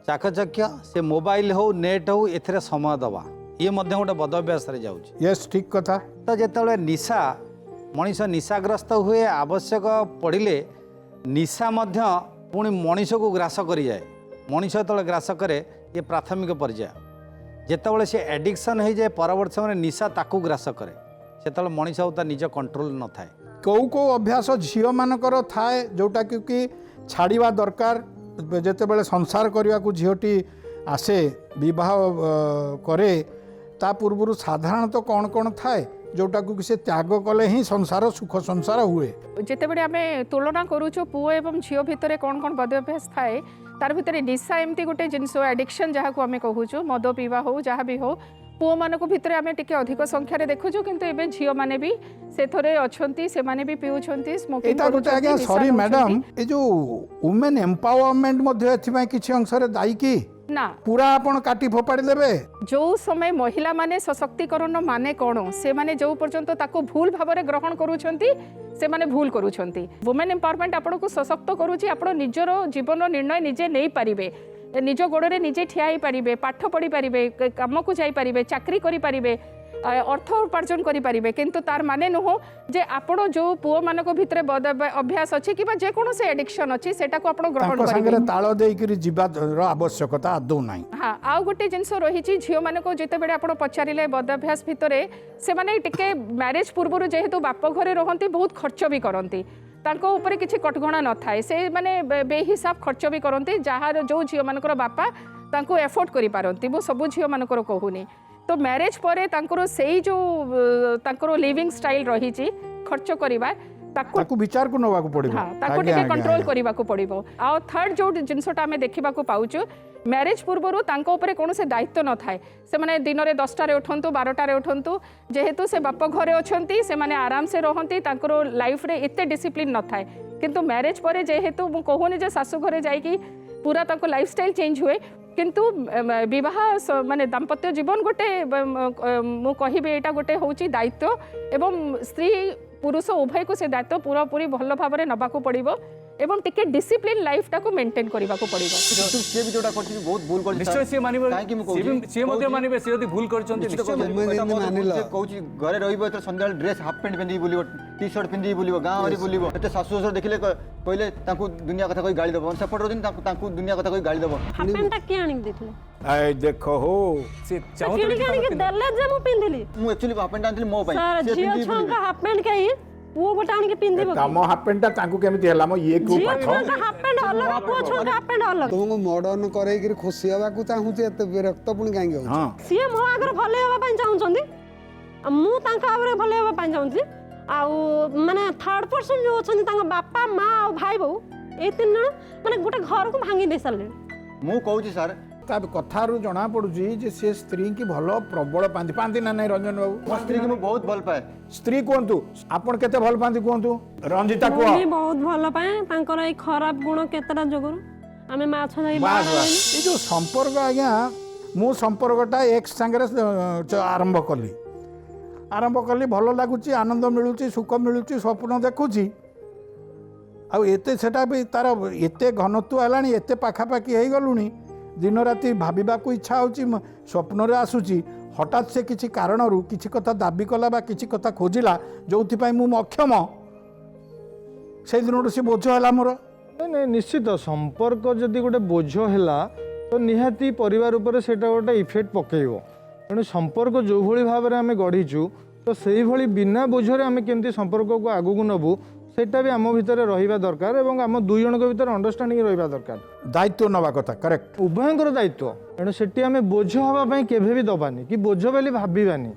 ଚାକଚକ୍ୟ ସେ ମୋବାଇଲ ହେଉ ନେଟ୍ ହେଉ ଏଥିରେ ସମୟ ଦେବା ଇଏ ମଧ୍ୟ ଗୋଟେ ବଦଭ୍ୟାସରେ ଯାଉଛି। ୟେସ୍ ଠିକ୍ କଥା। ତ ଯେତେବେଳେ ନିଶା ମଣିଷ ନିଶାଗ୍ରସ୍ତ ହୁଏ ଆବଶ୍ୟକ ପଡ଼ିଲେ ନିଶା ମଧ୍ୟ ପୁଣି ମଣିଷକୁ ଗ୍ରାସ କରିଯାଏ ମଣିଷ ଯେତେବେଳେ ଗ୍ରାସ କରେ ଇଏ ପ୍ରାଥମିକ ପର୍ଯ୍ୟାୟ ଯେତେବେଳେ ସେ ଆଡ଼ିକ୍ସନ୍ ହେଇଯାଏ ପରବର୍ତ୍ତୀ ସମୟରେ ନିଶା ତାକୁ ଗ୍ରାସ କରେ ସେତେବେଳେ ମଣିଷ ଆଉ ତା ନିଜ କଣ୍ଟ୍ରୋଲ ନଥାଏ। କେଉଁ ଅଭ୍ୟାସ ଝିଅମାନଙ୍କର ଥାଏ ଯେଉଁଟାକି କି ଛାଡ଼ିବା ଦରକାର ଯେତେବେଳେ ସଂସାର କରିବାକୁ ଝିଅଟି ଆସେ ବିବାହ କରେ ତା ପୂର୍ବରୁ ସାଧାରଣତଃ କ'ଣ କ'ଣ ଥାଏ जोटाकू से त्याग कले ही संसार सुख संसार हुए? जितेबले आम तुलना करूँ पुओ एवं झील भितर कौन कौन बदअभ्यास थाए तार भितर निशा एमती गोटे जिनस एडिक्शन जहाँ को आम कहूँ मद पीवा हो जहाँ भी हो पुओ मान भितर आम टे अधिक संख्यार देखुचु किंतु एबे झील माने भी से भी पीउछंती स्मोकिंग करूछंती। सॉरी मैडम ए जो वुमेन एम्पावरमेंट मध्ये एथिबाई किछि अंशरे दायी की ना पूरा आपण काटी फोपाड़ी देबे? जो समय महिला माने सशक्तिकरण माने कौन से माने जो पर्यंत ताको भूल भाव ग्रहण करूछंती से माने भूल करूछंती। वुमेन एम्पावरमेंट आपन को सशक्त करूची आपण निजर जीवन निर्णय निजे नहीं पारिबे निज गोड़े निजे ठिया पारिबे पाठ पढ़ी पारिबे काम को जाई पारिबे चाकरी करि पारिबे अर्थ उपार्जन करें किंतु तार माने नुह जे आपण जो पुओ मानक भितर बद अभ्यास अच्छी कि जेकोसी एडिक्शन अच्छी सेटा को आपण ग्रहण करेंगे ताल देकरी जीवार आवश्यकता आदौ ना। हाँ आउ गोटे जिनस रही झील मान जिते बड़े आप पचारे बद अभ्यास भितर से माने टिके मैरिज पूर्व जेहेतु बाप घरे रहती बहुत खर्च भी करती तांको ऊपर किसी कटघणा न थाए से माने बेहिसाब खर्च भी करती जहाँ जो झील मानकर बापा तांको एफोर्ड करि पारंती मु सब झील मानकर कहूनी तो मैरिज पर तांकर सेई जो तांकर लिविंग स्टाइल रही खर्च करवा ताकू विचार को नवा को पड़िबो हां ताकू टिके कंट्रोल करबा को पड़िबो आ थर्ड जो जिनसटा हमें देखिबा को पाउचु मैरिज पूर्वरु तांको ऊपर कोनोसे दायित्व न थाए से माने दिन रे 10 टारे उठंतु 12 टारे उठंतु जेहेतु से बाप घरे अछंती से माने आराम से रहंती तांकर लाइफ रे एते डिसिप्लिन न थाए किंतु मैरिज पर जेहेतु मु कहूनी जे सासु घरे जाई कि पूरा तांको लाइफस्टाइल चेंज हुए किंतु विवाह माने दाम्पत्य जीवन गोटे मु कहिबे एटा गोटे होची दायित्व एवं स्त्री पुरुष उभय को से दायित्व पूरा पूरी भल भाव में नबा को पड़िबो एवं टिके डिसिप्लिन लाइफ टाको मेंटेन करबा को पड़िबो। से भी जोटा करछि बहुत भूल करछि निश्चय से मानिबो से मते मानिबे से यदि भूल करछन्ती निश्चय कहछि घरे रहिबो त संध्याल ड्रेस हाफ पैंट पिंदी बुलिबो टी शर्ट पिंदी बुलिबो गांव हरी बुलिबो एते सासु ससुर देखिले कहले तांकू दुनिया कथा कोई गाली देबो सपोर्ट रोदिन तांकू दुनिया कथा कोई गाली देबो हाफ पैंट के आनी देथले आय देखो हो से चाहत के दल्ले जे मु पिंदिली मु एक्चुअली हाफ पैंट आनथिली मो पई से पिंदी छंका हाफ पैंट काई वो बटाणी के पिंदिबो तम हाफ पैंट तांकू केमिति हला मो ये को पाठ हाफ पैंट अलग को छंका हाफ पैंट अलग तुमको मॉडर्न करे कि खुशी हवा को चाहू जे एते विरक्त पुनी कांगे हो हां सिए मो आगर भले हवा पई चाहउछंदी मु तांका आगर भले हवा पई चाहउछी आ माने थर्ड पर्सन जो छन तांका बापा मां आ भाई बहू ए तीन जण माने गोटे घर को भांगी दे साले मु कहूची सर ता कथारू जना पड़ुची जे से स्त्री की भल प्रबल पांती पांती ना नहीं रंजन बाबू मो स्त्री की मु बहुत भल पाए स्त्री कोंतु आपण केते भल पांती कोंतु रंजिता को मी बहुत भल पाए तांकर ए खराब गुण केतरा जगरु आमे माछ जाई बाहर ए जो संपर्क आज्ञा मु संपर्कटा एक संगे आरंभ कली भल लगुच आनंद मिलूची सुख मिलूची स्वप्न देखुची आ एते सेटा भी तार एते घनत्व हलानी एते पाखापाखि हो गलुनी दिन राति भाविबा को इच्छा होची स्वप्न रे आसुची हठात से किसी कारणरू किसी कथा दाबी कला बा किसी कथा खोजिला जोथि पई मु अक्षम से दिन से बोझ है मोर नहीं निश्चित संपर्क जदि गोटे बोझ है तो निहाती परिवार उपर सेटा गोटे इफेक्ट पकेइबो तेणु संपर्क जो भली भाव में आम गढ़ीचु तो से भली बिना बोझरे आम केमती संपर्क को आगू नबू सेटा भी आम भितर रहिबा दरकार एवं आम दुई जन भितर अंडरस्टैंडिंग रहिबा दरकार दायित्व नवा कथा करेक्ट उभयंकर दायित्व तेणु सेठी आम बोझ हवा पई केभे भी दबानी कि बोझ बोली भाबिबानी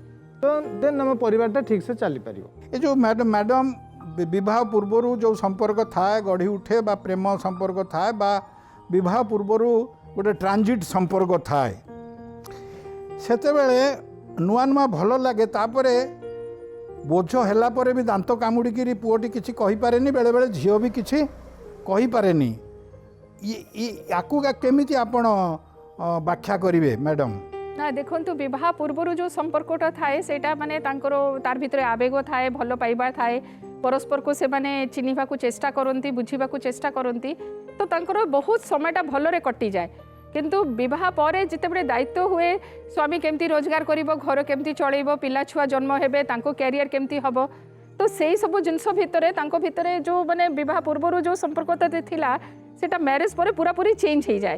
तो देन आम परिवारटा ठीक से चली पारिबो ए जो मैडम विवाह पूर्व जो संपर्क थाए गढ़ी उठे बा प्रेम संपर्क थाए बा विवाह पूर्व गोटे ट्रांजिट संपर्क थाए सेतेबेले नुआ नुआ भल लगे तापरे बोझ हैला परे भी दांत कामुड़ी पुओटी किसी कहि पारेनी बेले बेले झियो भी किसी कहि पारेनी याकू केमिति आपण व्याख्या करिवे मैडम ना देखंतु विवाह पूर्व जो संपर्कटा थाए सेटा माने तांकर तार भितर आवेग थाए भल पाइबा थाए परस्पर को से माने चिन्हिबा को चेष्टा करंती बुझिबा को चेष्टा करंती तो तांकर बहुत समयटा भलरे कटि जाए किंतु विवाह पर जितेबले दायित्व हुए स्वामी केमती रोजगार करिबो घर केमती चलैबो पिला छुआ जन्म हेबे तांको कैरियर केमती हबो तो सेही सब जिनस भितरे तांको भितरे जो माने विवाह पूर्व जो संपर्कता थिला सेटा मैरिज पर पूरा पूरी चेंज हो जाए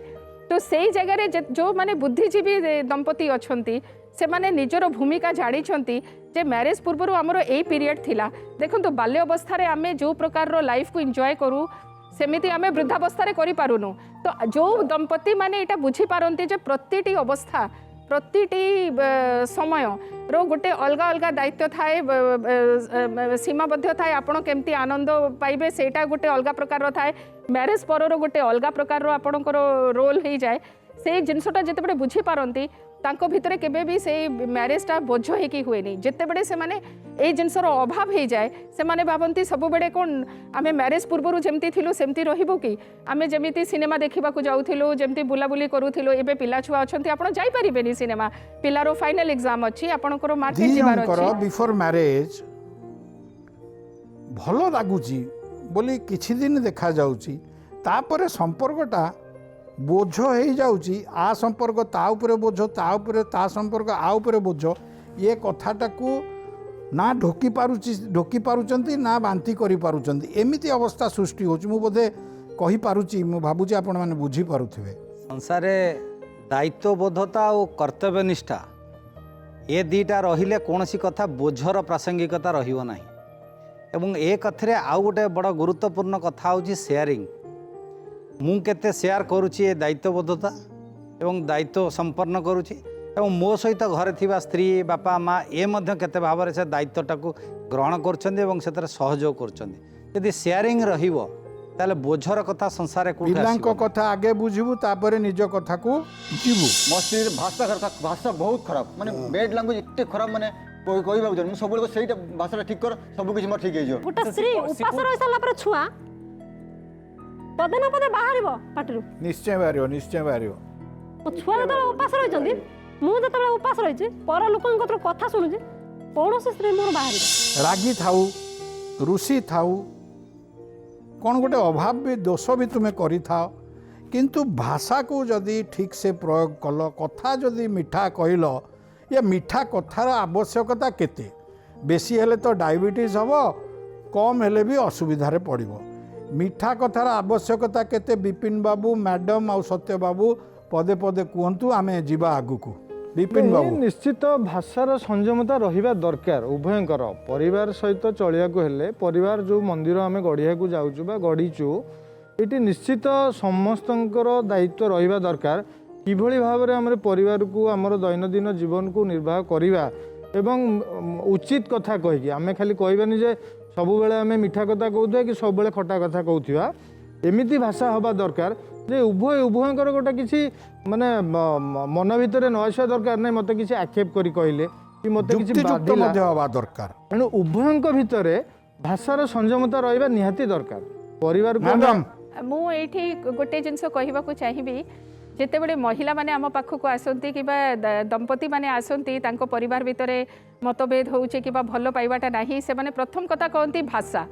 तो सेही जगह जो माने बुद्धिजीवी दंपति अछंती से माने निजर भूमिका जानिछंती जे मैरिज पूर्व आमर एई पीरियड थिला देखंतु बाल्य अवस्था रे आमे जो प्रकार रो लाइफ को एंजॉय करू सेमिति आमे वृद्धावस्था रे करि पारुनु तो जो दंपति माने एटा बुझी पारंती जे प्रतिटी अवस्था प्रतिटी समय रो गोटे अलग अलग दायित्व थाए सीमाबद्ध थाए आपण केमती आनंद पाइबे सेटा गोटे अलग प्रकार थाए मैरिज पर गोटे अलग प्रकार आपणकर रोल हो जाए से जिनसटा जितेबले बुझी पारंती तांको भितरे केबे भी से मैरिजटा बोझ होइकी हुएनी जितेबले से माने ए जिनसर अभाव हो जाए से माने भावंती सब बेडे कोन आमे मैरिज पूर्वरु जेमती थिलु सेमती रहिबो कि आमे जेमिति सिनेमा देखिबा को जाउथिलु जेमती बुलाबुली करूथिलु एबे पिला छुआ अछंती आपण जाई परिबेनी सिनेमा पिलारो फाइनल एग्जाम अछि आपणकर मार्केट जिबार अछि बिफोर मैरिज भलो लागुची बोली किछि दिन देखा जाउची तापरे संपर्कटा बोझ हो जाउची आ संपर्क ता उपरे बोझ ता उपरे ता संपर्क आ उपरे बोझ ये कथाटाकू ना ढोकी पारुचंती ना बांती करि पारुचंती एमिति अवस्था सृष्टि होची मु बोधे कहि पारुची मु भाबुची आपण माने बुझी पारुथिबे। संसार दायित्वबोधता और कर्तव्यनिष्ठा ये दीटा रहिले कौनसी कथा बोझर प्रासंगिकता रहिबो नाही। एवं ए कथरे आउ गोटे बड़ गुरुत्वपूर्ण कथा होची शेयरिंग। मु केते शेयर करूची ए दायित्वबोधता एवं दायित्व संपन्न करूची एवं मो सहित घरे थिबा स्त्री बापा माँ ए मध्य केते भाव से दायित्वटाକୁ ग्रहण करछन्ते एवं सेतरे सहयोग करछन्ते। यदि शेयरिंग रहिबो ताले बोझर कथा संसार को पिलांको कथा आगे बुझिबु तापरे निज कथा को जीवु। मो स्त्री भाषा बहुत खराब माने बेड लैंग्वेज इतने खराब माने कोई बाबू जन सब सेटा भाषा ठीक कर सब कुछ मोर ठीक हे जो गोटा स्त्री उपास रहि साला पर छुआ पदे ना पदे बाहरिबो पाटरू निश्चय बारियो छुआ तो उपास रहि जंदी मु जतले उपास रहि छी पर लोकन कत्र कथा सुनु छी कोनोसे स्त्री मोर बाहरिबो रागी थाउ रुसी थाउ कौन गोटे अभाव भी दोष भी तुम्हें करि थाओ किंतु भाषा को जदि ठीक से प्रयोग कल कथा जदि मीठा कहल ये मीठा कथार आवश्यकता केते बेसी हेले तो डायबिटीज हम कम हेले भी असुविधारे पड़िबो। मीठा कथार आवश्यकता केते विपिन बाबू मैडम आ सत्य बाबू पदे पदे कहतु आमे जीवा आगुकू। विपिन बाबू निश्चित भाषार संयमता रहिबा दरकार उभयंकर परिवार सहित चलिया को हेले परिवार जो मंदिर आमे गढ़िया को जाउछु बा गढ़ीचु एटी निश्चित समस्तंकर दायित्व रहिबा दरकार किभଳି भाबरे हमरे परिवार को हमर दैनंदिन जीवन को निर्वाह करिवा एवं उचित कथा कहि आमे खाली कहबानी जे सब बेले आमे मीठा कथा कहउथि कि सब बेले खटा कथा कहउथिबा एमिति भाषा हवा दरकार जे उभयंकर गोटे किसी माने मन भितर न आसा दरकार नै मते किसी आक्षेप करी कहले कि मते किसी बाधिला दरकार एणु उभयंक भितर भाषार संयमता रहिबा निहाती दरकार परिवार को मु एठी गोटे जिंस कहबा को चाहिबी जेतेबेले महिला माने आम पाखक आसती कि दंपति माने आसती तांको परिवार भितर मतभेद होउचे कि भल पाइबाटा नाही से माने प्रथम कथा कहती भाषा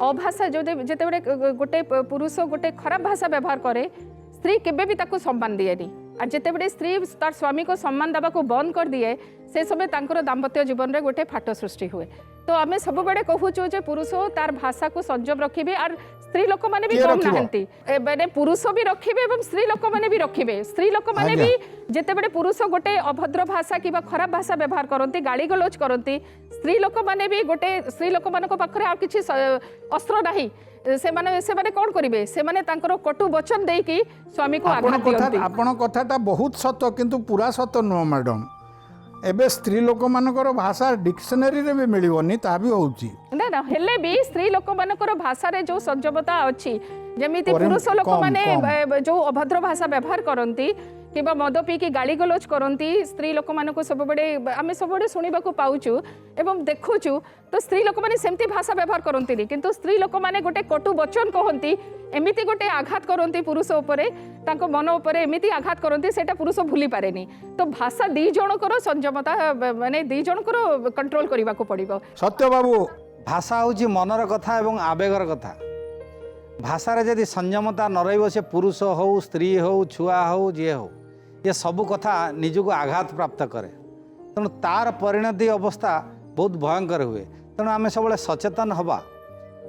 अभाषा जो जेतेबेले गोटे पुरुष गोटे खराब भाषा व्यवहार करे स्त्री केबे भी ताको सम्मान दिएनी और जेतेबेले स्त्री तार स्वामी को सम्मान देवा को बंद कर दिए से समय तांकर दाम्पत्य जीवन रे गोटे फाट सृष्टि हुए। तो आमे सब बेले कहूचु जे पुरुष तार भाषा को संयम रखिबे और स्त्री लोक माने भी कम नाहंती माने पुरुष भी रखिबे एवं स्त्री लोक माने भी रखिबे। स्त्री लोक माने भी जेतेबेले पुरुष गोटे अभद्र भाषा कि खराब भाषा व्यवहार करती गाड़ी गलोच करती स्त्री लोक माने भी गोटे स्त्री लोक मानको पाखरे आ किछि अस्त्र नाही से माने कौन करिवे से माने तांकर कटु वचन देकी स्वामी को आघात दियंती। आपण कथाटा बहुत सत किंतु पूरा सत नुह मैडम एबे स्त्री लोक मानकर भाषा डिक्शनरी रे भी मिलिबनी ता भी होउची ना ना हेले भी स्त्री लोक मानकर भाषा रे जो संयमता अछि जेमिति पुरुष लोक माने जो अभद्र भाषा व्यवहार करंती किबा मद पी की गाड़ी गलोच करती स्त्री लोक मान सब बड़े आम सब बड़े शुणा पाचु एवं देखुचु तो स्त्री लोक मैंने सेमती भाषा व्यवहार करती किंतु स्त्री लोक मैंने गोटे कटु वचन कहती एमती गोटे आघात करती पुरुष उपरे तांको मन उपरे एमती आघात करती सेटा पुरुष भूली पारेनी। तो भाषा दी जनकर संयमता माने दी जनकर कंट्रोल करने को पड़ो। सत्य बाबू भाषा हूँ मनर कथा एवं आवेगर कथा भाषार जदि संयमता न रही से पुरुष हो स्त्री हो छुआ हो जी हो ये सबू कथा निजक आघात प्राप्त करे तेणु तार परिणति अवस्था बहुत भयंकर हुए। तेणु आम सब सचेतन हवा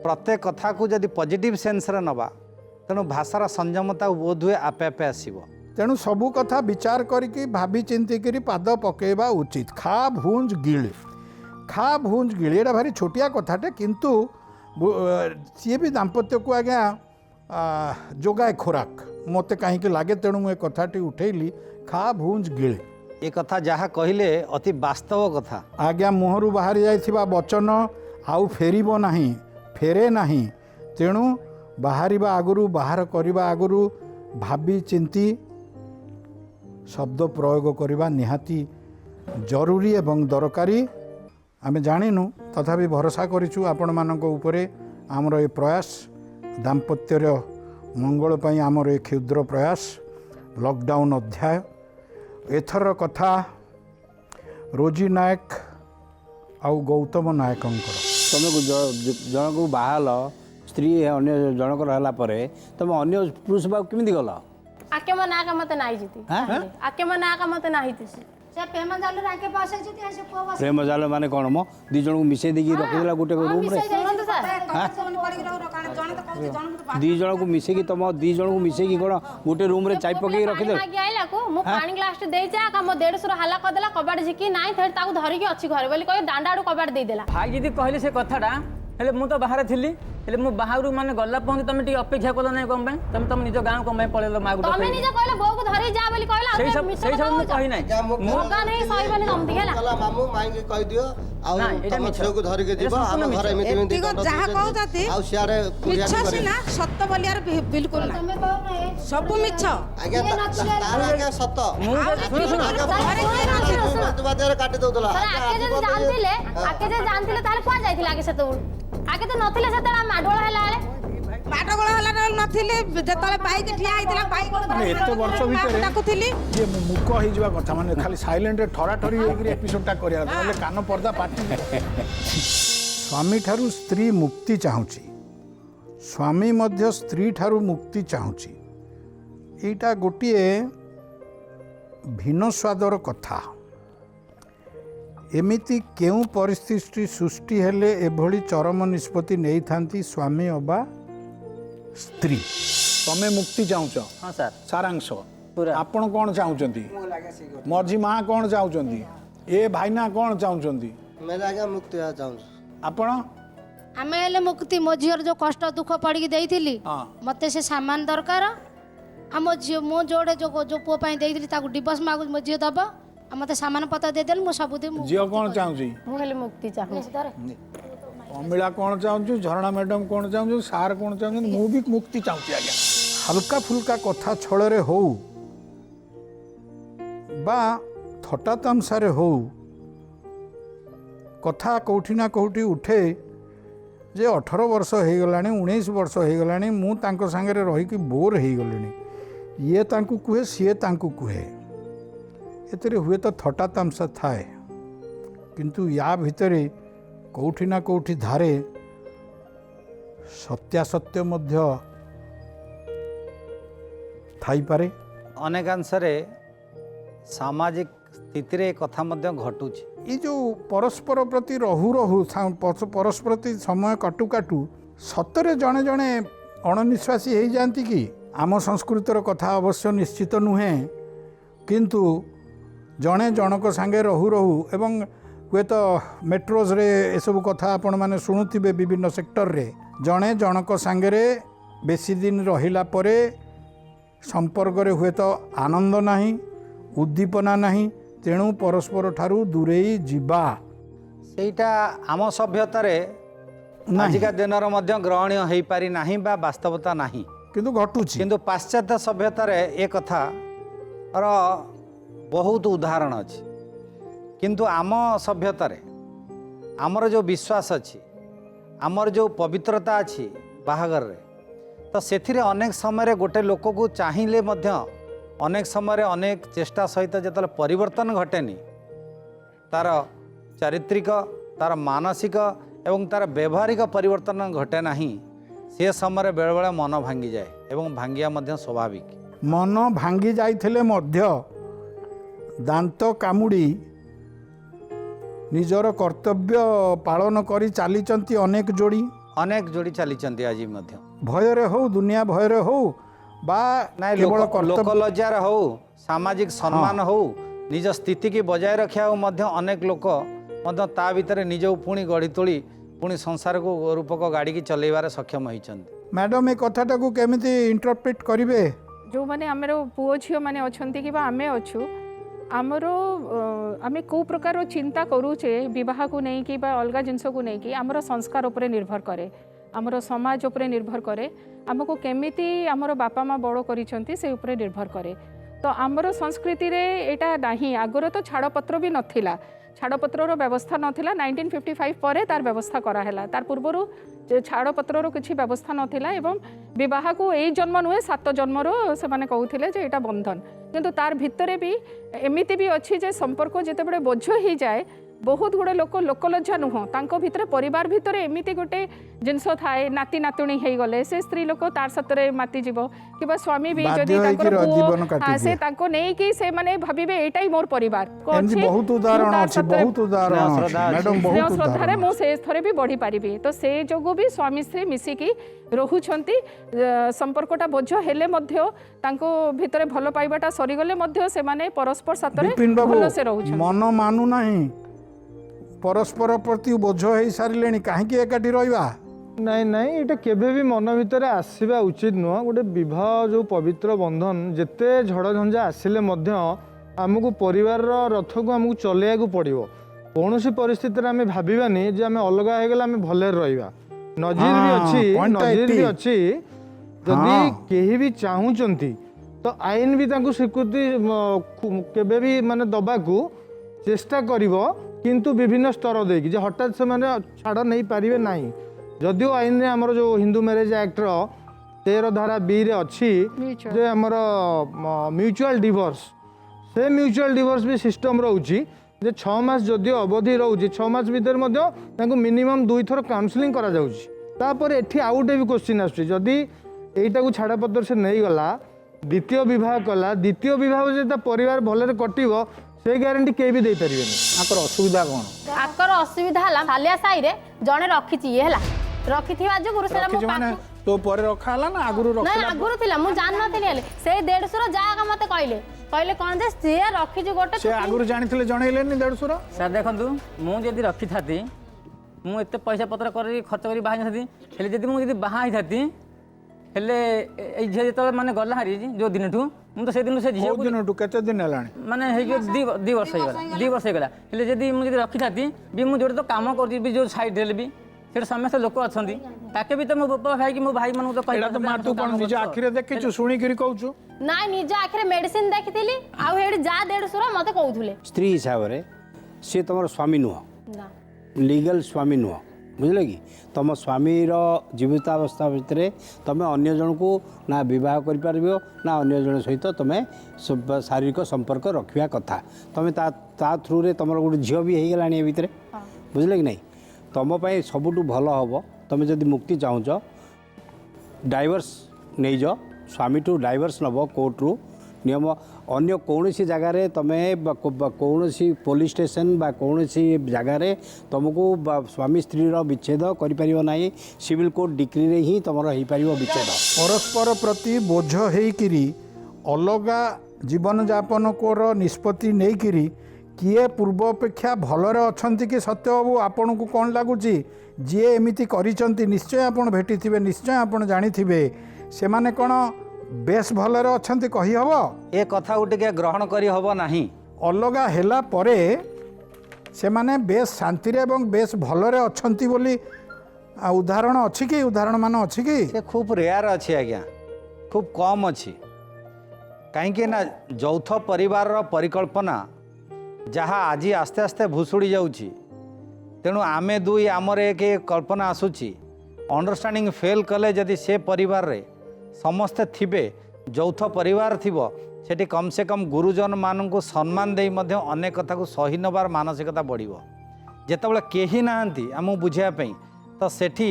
प्रत्येक कथा को जदि पॉजिटिव सेंस रे नबा तेणु भाषार संयमता बोध हुए आपे आपे आसीबो। तेणु सबू कथा विचार करिकी भाभी चिंतिकी पाद पकेबा उचित। खा भूंज गिली एटा भारी छोटिया कथाटे किंतु सी भी दाम्पत्य को आज्ञा जोगाए खोराक मते कहीं लगे तेणु मुझे कथाटी उठेली खा भूंज गिले ये कथा जहाँ कहले अति वास्तव कथा आज्ञा मुहरु बाहरी जाइथिबा वचन आउ फेरिबो नाही फेरे नाही तेणु बाहरिबा आगुरु बाहर करिबा आगुरु भाबी चिंती शब्द प्रयोग करबा निहाती जरूरी एवं दरकारी। आमे जानिनु तथापि भरोसा करिछु आपण मानक उपरे आमर ए प्रयास दाम्पत्यर मंगल पई आमर ए क्षुद्र प्रयास लॉकडाउन अध्याय एथर कथा रोजी नायक आउ गौतम नायक तुम जन को बाहल स्त्री अन्य जनकर हला परे तुम अन्य पुरुष बाबू केमिति गल आके मन ना का मते नाही जीती आके मन ना का मते नाही से प्रेम जाल राके पास है जे से को बस ପ୍ରେମ ଜାଲ ମାନେ କ'ଣ ମ ଦି ଜଣଙ୍କୁ ମିଶେଇ ଦେଇକି ରଖିଦେଲା ଗୋଟେ ରୁମ୍ରେ ଦି ଜଣଙ୍କୁ ମିଶେଇକି ତମ ଦି ଜଣଙ୍କୁ ମିଶେଇକି କ'ଣ ଗୋଟେ ରୁମ୍ରେ ଚାଇ ପକେଇକି ରଖିଦେଲ ଆଇଲାକୁ ମୁଁ ପାଣି ଗ୍ଲାସଟେ ଦେଇଛି ଆମ ଦେଢ଼ଶୁର ହାଲା କରିଦେଲା କବାଟ ଝିକି ନାଇଁ ଥେଡ଼ି ତାକୁ ଧରିକି ଅଛି ଘରେ ବୋଲି କହି ଦାଣ୍ଡ ଆଡ଼ୁ କବାଟ ଦେଇଦେଲା। ଭାଇ ଯଦି କହିଲେ ସେ କଥାଟା ହେଲେ ମୁଁ ତ ବାହାରେ ଥିଲି ହେଲେ ମୁଁ ବାହାରୁ ମାନେ ଗଲା ପର୍ଯ୍ୟନ୍ତ ତମେ ଟିକେ ଅପେକ୍ଷା କଲ ନାହିଁ କ'ଣ ପାଇଁ ତମେ ତମ ନିଜ ଗାଁ କ'ଣ ପାଇଁ ପଳେଇଲ ମାକୁ ତମେ ନିଜେ କହିଲ ବୋଉକୁ ଧରି ଯା ବୋଲି କହିଲ ସେଇ ସବୁ ମୁଁ କହି ନାହିଁ ମୁଁ ଗାଁ ସହିବନି ତମତି ହେଲା ମାମୁ ମାଇକି କହିଦିଅ ଆଉ ତମ ଝିଅକୁ ଧରିକି ଯିବ ଆମ ଘରେ ଏମିତି ଏମିତି ଯାହା କହୁଛନ୍ତି ଆଉ ସିଆଡେ ମିଛ ସିନା ସତ ବୋଲିଆର ବିଲକୁଲ ନାହିଁ ସବୁ ମିଛ ଆଜ୍ଞା ତାର ଆଜ୍ଞା ସତ ମୁଁ ବାଧ୍ୟରେ କାଟି ଦଉଥିଲା ଆକେ ଯଦି ଜାଣିଥିଲେ ତାହେଲେ କୁଆ ଯାଇଥିଲା ଆগে ସେତେବେଳୁ ଆগে ତ ନଥିଲେ ସେତେବେଳେ ମାଡୋଳ ହେଲା ବେଳେ ମାଡଗୋଳ ହେଲା ନଥିଲେ ଯେତେବେଳେ ବାଇକ୍ ଠିଆ ହେଇଥିଲା ବାଇକ୍ ଏତେ ବର୍ଷ ଭିତରେ ଡାକୁଥିଲି ଯେ ମୁକ ହେଇଯିବା କଥା ମାନେ ଖାଲି ସାଇଲେଣ୍ଟରେ ଠରାଠରି ହେଇକିରି ଏପିସୋଡଟା କରିବା କଥା ନହେଲେ କାନ ପର୍ଦ୍ଦା ପାଟି ସ୍ୱାମୀ ଠାରୁ ସ୍ତ୍ରୀ ମୁକ୍ତି ଚାହୁଁଛି ସ୍ୱାମୀ ମଧ୍ୟ ସ୍ତ୍ରୀ ଠାରୁ ମୁକ୍ତି ଚାହୁଁଛି ଏଇଟା ଗୋଟିଏ ଭିନ୍ନ ସ୍ୱାଦର କଥା। ଏମିତି କେଉଁ ପରିସ୍ଥିତି ସୃଷ୍ଟି ହେଲେ ଏଭଳି ଚରମ ନିଷ୍ପତ୍ତି ନେଇଥାନ୍ତି ସ୍ୱାମୀ ଅବା ସ୍ତ୍ରୀ? ତମେ ମୁକ୍ତି ଚାହୁଁଛ? ହଁ ସାର୍। ସାରାଂଶ ଆପଣ କ'ଣ ଚାହୁଁଛନ୍ତି? ମଝି ମା କ'ଣ ଚାହୁଁଛନ୍ତି? ଏ ଭାଇନା କ'ଣ ଚାହୁଁଛନ୍ତି? ଆଜ୍ଞା ମୁକ୍ତି ଚାହୁଁଛୁ। ଆପଣ? ଆମେ ହେଲେ ମୁକ୍ତି ମୋ ଝିଅର ଯୋଉ କଷ୍ଟ ଦୁଃଖ ପଡ଼ିକି ଦେଇଥିଲି ମତେ ସେ ସାମାନ ଦରକାର ଆମ ଝିଅ ମୁଁ ଯୋଉଟେ ଯୋଉ ପୁଅ ପାଇଁ ଦେଇଥିଲି ତାକୁ ଡିଭୋର୍ସ ମାଗୁ ମୋ ଝିଅ ଦବ ଆଉ ମତେ ସାମାନ ପତ୍ର ଦେଇଦେଲି ମୁଁ ସବୁଦିନ ଝିଅ କ'ଣ ଚାହୁଁଛି? ମୁଁ ହେଲେ ମୁକ୍ତି ଚାହୁଁଛି। ଅମିଳା କ'ଣ ଚାହୁଁଛୁ? ଝରଣା ମ୍ୟାଡ଼ାମ୍ କ'ଣ ଚାହୁଁଛୁ? ସାର୍ କ'ଣ ଚାହୁଁଛନ୍ତି? ମୁଁ ବି ମୁକ୍ତି ଚାହୁଁଛି ଆଜ୍ଞା। ହାଲକା ଫୁଲକା କଥା ଛଳରେ ହଉ ବା ଥଟ୍ଟା ତାମସାରେ ହଉ କଥା କେଉଁଠି ନା କେଉଁଠି ଉଠେ ଯେ 18 ବର୍ଷ ହେଇଗଲାଣି 19 ବର୍ଷ ହେଇଗଲାଣି ମୁଁ ତାଙ୍କ ସାଙ୍ଗରେ ରହିକି ବୋର୍ ହେଇଗଲିଣି ଇଏ ତାଙ୍କୁ କୁହେ ସିଏ ତାଙ୍କୁ କୁହେ ଏଥିରେ ହୁଏତ ଥଟ୍ଟା ତାମସା ଥାଏ କିନ୍ତୁ ୟା ଭିତରେ କେଉଁଠି ନା କେଉଁଠି ଧାରେ ସତ୍ୟାସତ୍ୟ ମଧ୍ୟ ଥାଇପାରେ। ଅନେକାଂଶରେ ସାମାଜିକ ସ୍ଥିତିରେ ଏ କଥା ମଧ୍ୟ ଘଟୁଛି। ଏ ଯେଉଁ ପରସ୍ପର ପ୍ରତି ରହୁ ରହୁ ପରସ୍ପର ପ୍ରତି ସମୟ କାଟୁ କାଟୁ ସତରେ ଜଣେ ଜଣେ ଅଣନିଶ୍ୱାସୀ ହେଇଯାଆନ୍ତି କି? ଆମ ସଂସ୍କୃତିର କଥା ଅବଶ୍ୟ ନିଶ୍ଚିତ ନୁହେଁ କିନ୍ତୁ ଜଣେ ଜଣକ ସାଙ୍ଗେ ରହୁ ରହୁ ଏବଂ ହୁଏତ ମେଟ୍ରୋଜରେ ଏସବୁ କଥା ଆପଣମାନେ ଶୁଣୁଥିବେ ବିଭିନ୍ନ ସେକ୍ଟରରେ ଜଣେ ଜଣକ ସାଙ୍ଗରେ ବେଶୀ ଦିନ ରହିଲା ପରେ ସମ୍ପର୍କରେ ହୁଏତ ଆନନ୍ଦ ନାହିଁ ଉଦ୍ଦୀପନା ନାହିଁ ତେଣୁ ପରସ୍ପର ଠାରୁ ଦୂରେଇ ଯିବା ସେଇଟା ଆମ ସଭ୍ୟତାରେ ଆଜିକା ଦିନର ମଧ୍ୟ ଗ୍ରହଣୀୟ ହୋଇପାରି ନାହିଁ ବା ବାସ୍ତବତା ନାହିଁ କିନ୍ତୁ ଘଟୁଛି। କିନ୍ତୁ ପାଶ୍ଚାତ୍ୟ ସଭ୍ୟତାରେ ଏ କଥାର ବହୁତ ଉଦାହରଣ ଅଛି କିନ୍ତୁ ଆମ ସଭ୍ୟତାରେ ଆମର ଯେଉଁ ବିଶ୍ୱାସ ଅଛି ଆମର ଯେଉଁ ପବିତ୍ରତା ଅଛି ବାହାଘରରେ ତ ସେଥିରେ ଅନେକ ସମୟରେ ଗୋଟେ ଲୋକକୁ ଚାହିଁଲେ ମଧ୍ୟ ଅନେକ ସମୟରେ ଅନେକ ଚେଷ୍ଟା ସହିତ ଯେତେବେଳେ ପରିବର୍ତ୍ତନ ଘଟେନି ତାର ଚାରିତ୍ରିକ ତାର ମାନସିକ ଏବଂ ତାର ବ୍ୟବହାରିକ ପରିବର୍ତ୍ତନ ଘଟେ ନାହିଁ ସେ ସମୟରେ ବେଳେବେଳେ ମନ ଭାଙ୍ଗିଯାଏ ଏବଂ ଭାଙ୍ଗିବା ମଧ୍ୟ ସ୍ୱାଭାବିକ। ମନ ଭାଙ୍ଗି ଯାଇଥିଲେ ମଧ୍ୟ ଦାନ୍ତ କାମୁଡ଼ି ନିଜର କର୍ତ୍ତବ୍ୟ ପାଳନ କରି ଚାଲିଛନ୍ତି ଅନେକ ଯୋଡ଼ି ଚାଲିଛନ୍ତି ଆଜି ମଧ୍ୟ ଭୟରେ ହଉ ଦୁନିଆ ଭୟରେ ହଉ ବା ନାଇଁ ଲୋକଲଜ୍ଜାର ହଉ ସାମାଜିକ ସମ୍ମାନ ହଉ ନିଜ ସ୍ଥିତିକି ବଜାୟ ରଖିବାକୁ ମଧ୍ୟ ଅନେକ ଲୋକ ମଧ୍ୟ ତା ଭିତରେ ନିଜକୁ ପୁଣି ଗଢ଼ି ତୋଳି ପୁଣି ସଂସାରକୁ ରୂପକ ଗାଡ଼ିକି ଚଲେଇବାରେ ସକ୍ଷମ ହୋଇଛନ୍ତି। ମ୍ୟାଡ଼ାମ୍ ଏ କଥାଟାକୁ କେମିତି ଇଣ୍ଟରପ୍ରିଟ୍ କରିବେ? ଯେଉଁମାନେ ଆମର ପୁଅ ଝିଅମାନେ ଅଛନ୍ତି କିମ୍ବା ଆମେ ଅଛୁ ଆମର ଆମେ କେଉଁ ପ୍ରକାର ଚିନ୍ତା କରୁଛେ ବିବାହକୁ ନେଇକି ବା ଅଲଗା ଜିନିଷକୁ ନେଇକି ଆମର ସଂସ୍କାର ଉପରେ ନିର୍ଭର କରେ ଆମର ସମାଜ ଉପରେ ନିର୍ଭର କରେ ଆମକୁ କେମିତି ଆମର ବାପା ମା ବଡ଼ କରିଛନ୍ତି ସେ ଉପରେ ନିର୍ଭର କରେ। ତ ଆମର ସଂସ୍କୃତିରେ ଏଇଟା ନାହିଁ ଆଗରୁ ତ ଛାଡ଼ପତ୍ର ବି ନଥିଲା ଛାଡ଼ପତ୍ରର ବ୍ୟବସ୍ଥା ନଥିଲା 1955 ପରେ ତାର ବ୍ୟବସ୍ଥା କରାହେଲା ତାର ପୂର୍ବରୁ ଛାଡ଼ପତ୍ରର କିଛି ବ୍ୟବସ୍ଥା ନଥିଲା ଏବଂ ବିବାହକୁ ଏଇ ଜନ୍ମ ନୁହେଁ 7 ଜନ୍ମର ସେମାନେ କହୁଥିଲେ ଯେ ଏଇଟା ବନ୍ଧନ କିନ୍ତୁ ତାର ଭିତରେ ବି ଏମିତି ବି ଅଛି ଯେ ସମ୍ପର୍କ ଯେତେବେଳେ ବୋଝ ହେଇଯାଏ बहुत गुड़े लोक लोकलज्जा नुह तांको भितरे परिवार भितरे एमिति गोटे जिनस थाए नाती नातुणी हो गले से स्त्री लोक तार सतरे माति जीव कि स्वामी भी जदि तांकर पुओ से तांको नै कि से माने भाबिबे एटाई मोर परिवार को एमजी अछि बहुत उदाहरण अछि बहुत उदाहरण अछि मैडम बहुत श्रद्धारे मो से थरे भी बढ़ी पारिबी तो से जोगु भी स्वामी स्त्री मिसिकी रहुछंती संपर्कटा बोझ हेले मध्य तांको भितरे भलो पाइबाटा सरी गले मध्य से माने परस्पर सतरे विपिन बाबू भलो से रहुछंती मन मानु नाही परस्पर प्रति बोझ हो सारे कहीं एकाठी रहा ନାଇଁ ନାଇଁ ଏଇଟା କେବେ ବି ମନ ଭିତରେ ଆସିବା ଉଚିତ ନୁହଁ। ଗୋଟେ ବିବାହ ଯେଉଁ ପବିତ୍ର ବନ୍ଧନ ଯେତେ ଝଡ଼ଝଞ୍ଜା ଆସିଲେ ମଧ୍ୟ ଆମକୁ ପରିବାରର ରଥକୁ ଆମକୁ ଚଲେଇବାକୁ ପଡ଼ିବ। କୌଣସି ପରିସ୍ଥିତିରେ ଆମେ ଭାବିବାନି ଯେ ଆମେ ଅଲଗା ହେଇଗଲେ ଆମେ ଭଲରେ ରହିବା। ନଜିର ବି ଅଛି ଯଦି କେହି ବି ଚାହୁଁଛନ୍ତି ତ ଆଇନ ବି ତାଙ୍କୁ ସ୍ୱୀକୃତି କେବେ ବି ମାନେ ଦେବାକୁ ଚେଷ୍ଟା କରିବ, କିନ୍ତୁ ବିଭିନ୍ନ ସ୍ତର ଦେଇକି ଯେ ହଠାତ୍ ସେମାନେ ଛାଡ଼ ନେଇପାରିବେ ନାହିଁ। जदिव आईन रे हमर जो हिंदू मैरिज एक्ट रो 13 धारा बी रे अछि जे हमर म्यूचुअल डिवोर्स से म्यूचुअल डिवोर्स भी सिस्टम रहउची जे 6 मास जदिव अवधि रहउची 6 मास भीतर मध्ये तांको मिनिमम 2 थर काउंसलिंग करा जाउची। तापर एठी आउटे भी क्वेश्चन आछी जदि एटा को छाड़ा पत्र से नहीं गला द्वितीय विवाह कला द्वितीय विवाह जे ता परिवार भलरे कटिवो से ग्यारंटी के भी दे परिबेनी। आकर असुविधा कोन आकर असुविधा हला सालिया साई रे जणे रखिची ये हला रखिथिबा जो गुरु सेरा मो तो पर रखा हला ना आगुरु रखला ना आगुरु थिला मु जान नथिली हेले से 150 जागा मते कहले कोन जे से रखी जो गोटे से आगुरु जानिथिले जणैलेनी 150 सर देखंतु मु जदी रखी थाती मु एते पैसा पत्र करी खर्च करी बाहा थाती हेले जदी मु जदी बाहा थाती हेले ए जे जेतले माने गला हारी जो दिनठू मु तो से दिन से झियो दिनठू केते दिन हलानी माने हे जो 2 वर्ष हो गला 2 वर्ष हो गला हेले जदी मु जदी रखी थाती भी मु जोडे तो काम करती भी जो साइड रे भी से समस्त लोक अच्छा ताके भी तो मो बापा भाई कि मो भाई मन तो एटा तो मातु कोन निज आखिरे देखिछु सुनी करी कहउछु ना निज आखिरे मेडिसिन देखिथिली आ हेडी जा 150 मते कहउथुले स्त्री हिसाब रे से तमर स्वामी नुह ना लीगल स्वामी नुह बुझले कि तुम स्वामी जीवितावस्था भितर तुम अन्य जन को ना बह कर ना अन्य जन सहित तुम शारीरिक संपर्क रखा कथा तुम ता थ्रू रे तुम गोटे झील भी हो गला भितर बुझले कि नहीं तुम सबुठ भल हम तुम जदि मुक्ति चाहूच डाइवर्स नहीं जाओ स्वामी टू डाइवर्स नब कोर्ट रु नियम अन्य कौन सी जगार तुम्हें कौन सी पुलिस स्टेशन बा कौन सी जगार तुमको स्वामी स्त्री विच्छेद कर सिविल कोर्ट डिक्री रे ही तुम हो पार विच्छेद परस्पर प्रति बोझ होकरी अलगा जीवन यापन को निष्पत्ति नहीं किए पूर्व अपेक्षा भलरे अच्छी कि सत्य बाबू आपन को कौन लगुच जी एमती करिसंती निश्चय आपन भेटी थे निश्चय आपन जानी थे से माने कौन बेस भलरे अच्छी कही हम ए कथा गोटे ग्रहण करी हबो नाही अलगा हेला परे से माने बेस शांति रे एवं बेस भलरे अच्छी बोली उदाहरण अच्छी कि उदाहरण मान अच्छी कि से खूब रेयर अच्छी आज्ञा खूब कम अच्छी कहीं ना यौथ परिवार परिकल्पना जहाँ आज आस्ते आस्ते भुशुड़ी जाऊँगी तेणु आमे दुई आमर एक कल्पना आसूची अंडरस्टैंडिंग फेल कले जदि से परिवार रे समस्ते थिबे यौथ परिवार थिबो सेठी कम से कम गुरुजन मान को सम्मान दे अनेक कथा को सही नबार मानसिकता बढ़िबो जेतेबेले केही नाहंती आमु बुझापी तो सेठी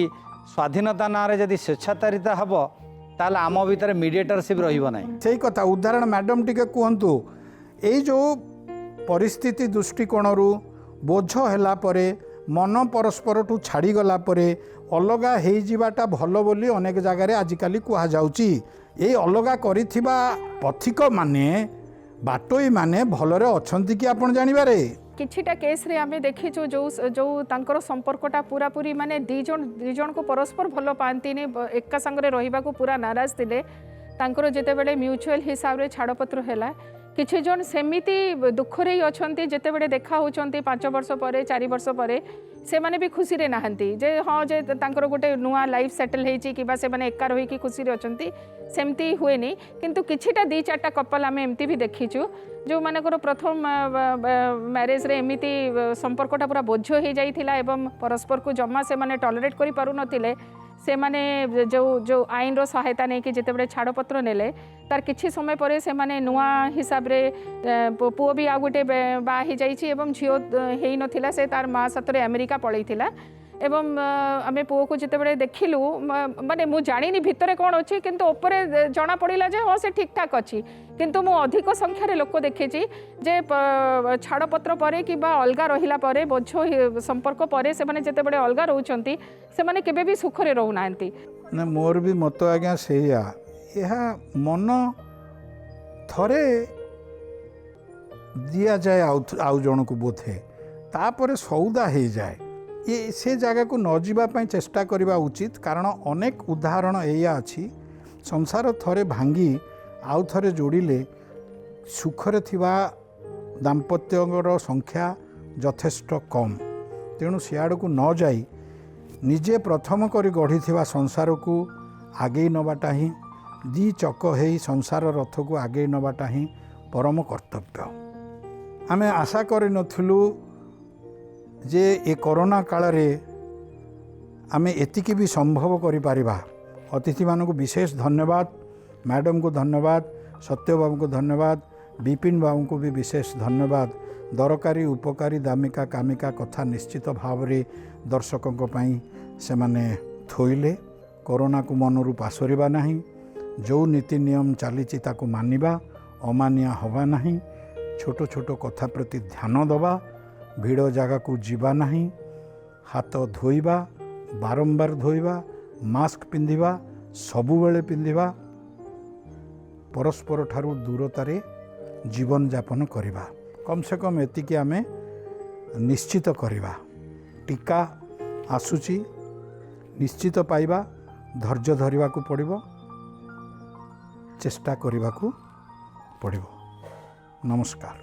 स्वाधीनता ना रे जदि स्वेच्छाचारिता हबो ताले आम भीतर मीडिएटरशिप रहिबो नाही सेही कथा उदाहरण मैडम टिके कहंतु ए जो परिस्थिति दृष्टिकोण बोझ है परे मन परस्पर ठू छाड़ी गला परे अलगा हो जावाटा भल बोली अनेक जगह आजिकल कहुच्छी ये अलगा करिथिबा पथिक माने बाटोई माने भलरे अछंती कि आपण जानिबारे किछिटा केस रे आमे देखिछु जो जो तांकर संपर्कटा पूरा पूरी माने दी जन को परस्पर भल पांती ने एका संगे रहिबा को पूरा नाराज थिले तांकर जेते बेले म्यूचुअल हिसाब रे छाड़पत्र हैला किछि जन सेमिति दुखरे ही अछंती जेते बेले देखा होचंती 5 वर्ष परे 4 वर्ष परे से माने भी खुशी रे नाहंती जे हाँ जे तांकर गोटे नुआ लाइफ सेटल हेची कि बा से माने एका रही कि खुशी रे अछंती सेमती हुए नहीं किंतु किछिटा 2-4टा कपल आमे एमती भी देखिछु जो मानकर प्रथम मैरिज रे एमिति संपर्कटा पूरा बोझ हो जाइथिला एवं परस्पर को जमा से माने टॉलरेट करि पारु नथिले से माने जो जो आईन रो सहायता नहीं कि जिते बड़े छाड़पत्र नेले तार किछि समय पर से माने नुआ हिसाब रे पुओ भी आ गोटे बा ही जाइछि एवं झियो हेई नथिला से तार माँ सतरे अमेरिका पळैथिला एवं आमे पुओ को जिते बड़े देखिलु माने मु जानिनी भितरे कोन अछि किंतु ऊपर जना पड़िला जे हां से ठीक ठाक अछि किंतु मु अधिक संख्या रे लोक देखिछि जे छाड़पत्र परे कि बा अलगा रहिला परे बोझ संपर्क परे से माने जिते बड़े अलगा रहउचंती से माने केबे भी सुख रे रहउ नांती ना मोर भी मत आज्ञा सेया यह मन थरे दिया जाए आउ जन को बोथे तापर सौदा हो जाए ये से जगह को न जीवाई चेष्टा करवा उचित कारण अनेक उदाहरण एया अच्छी संसार थरे भांगी आउ थरे जोड़िले सुखरे थिबा दाम्पत्यर संख्या यथेष्ट कम तेणु सियाड़ को न जाई निजे प्रथम करी गढ़ी संसार को आगे नवाटा ही दी चक है संसार रथ को आगे नवाटा ही परम कर्तव्य आमे आशा कर नथिलु जे ए कोरोना काल रे आमे एतिकी भी संभव करि पारिबा अतिथि मानक विशेष धन्यवाद मैडम को धन्यवाद सत्य बाबू को धन्यवाद विपिन बाबू को भी विशेष धन्यवाद दरकारी उपकारी दामिका कामिका कथा निश्चित भाव रे दर्शकों पई से माने थोइले कोरोना को मनरू पासरिबा नहीं जो नीति नियम चली ताको मानिबा अमानिया हवा नहीं छोट छोट कथा प्रति ध्यान दबा भीड़ जगह को जीवा नहीं हाथ धोइबा बारंबार धोइबा मास्क पिंधिबा सबुबेले पिंधिबा परस्पर ठारू दूरतारे जीवन यापन करिबा कम से कम एतिकी आमे निश्चित करिबा टीका आसुची निश्चित पाइबा धैर्य धरिबा को पड़िबो चेष्टा करने को पड़ो। नमस्कार।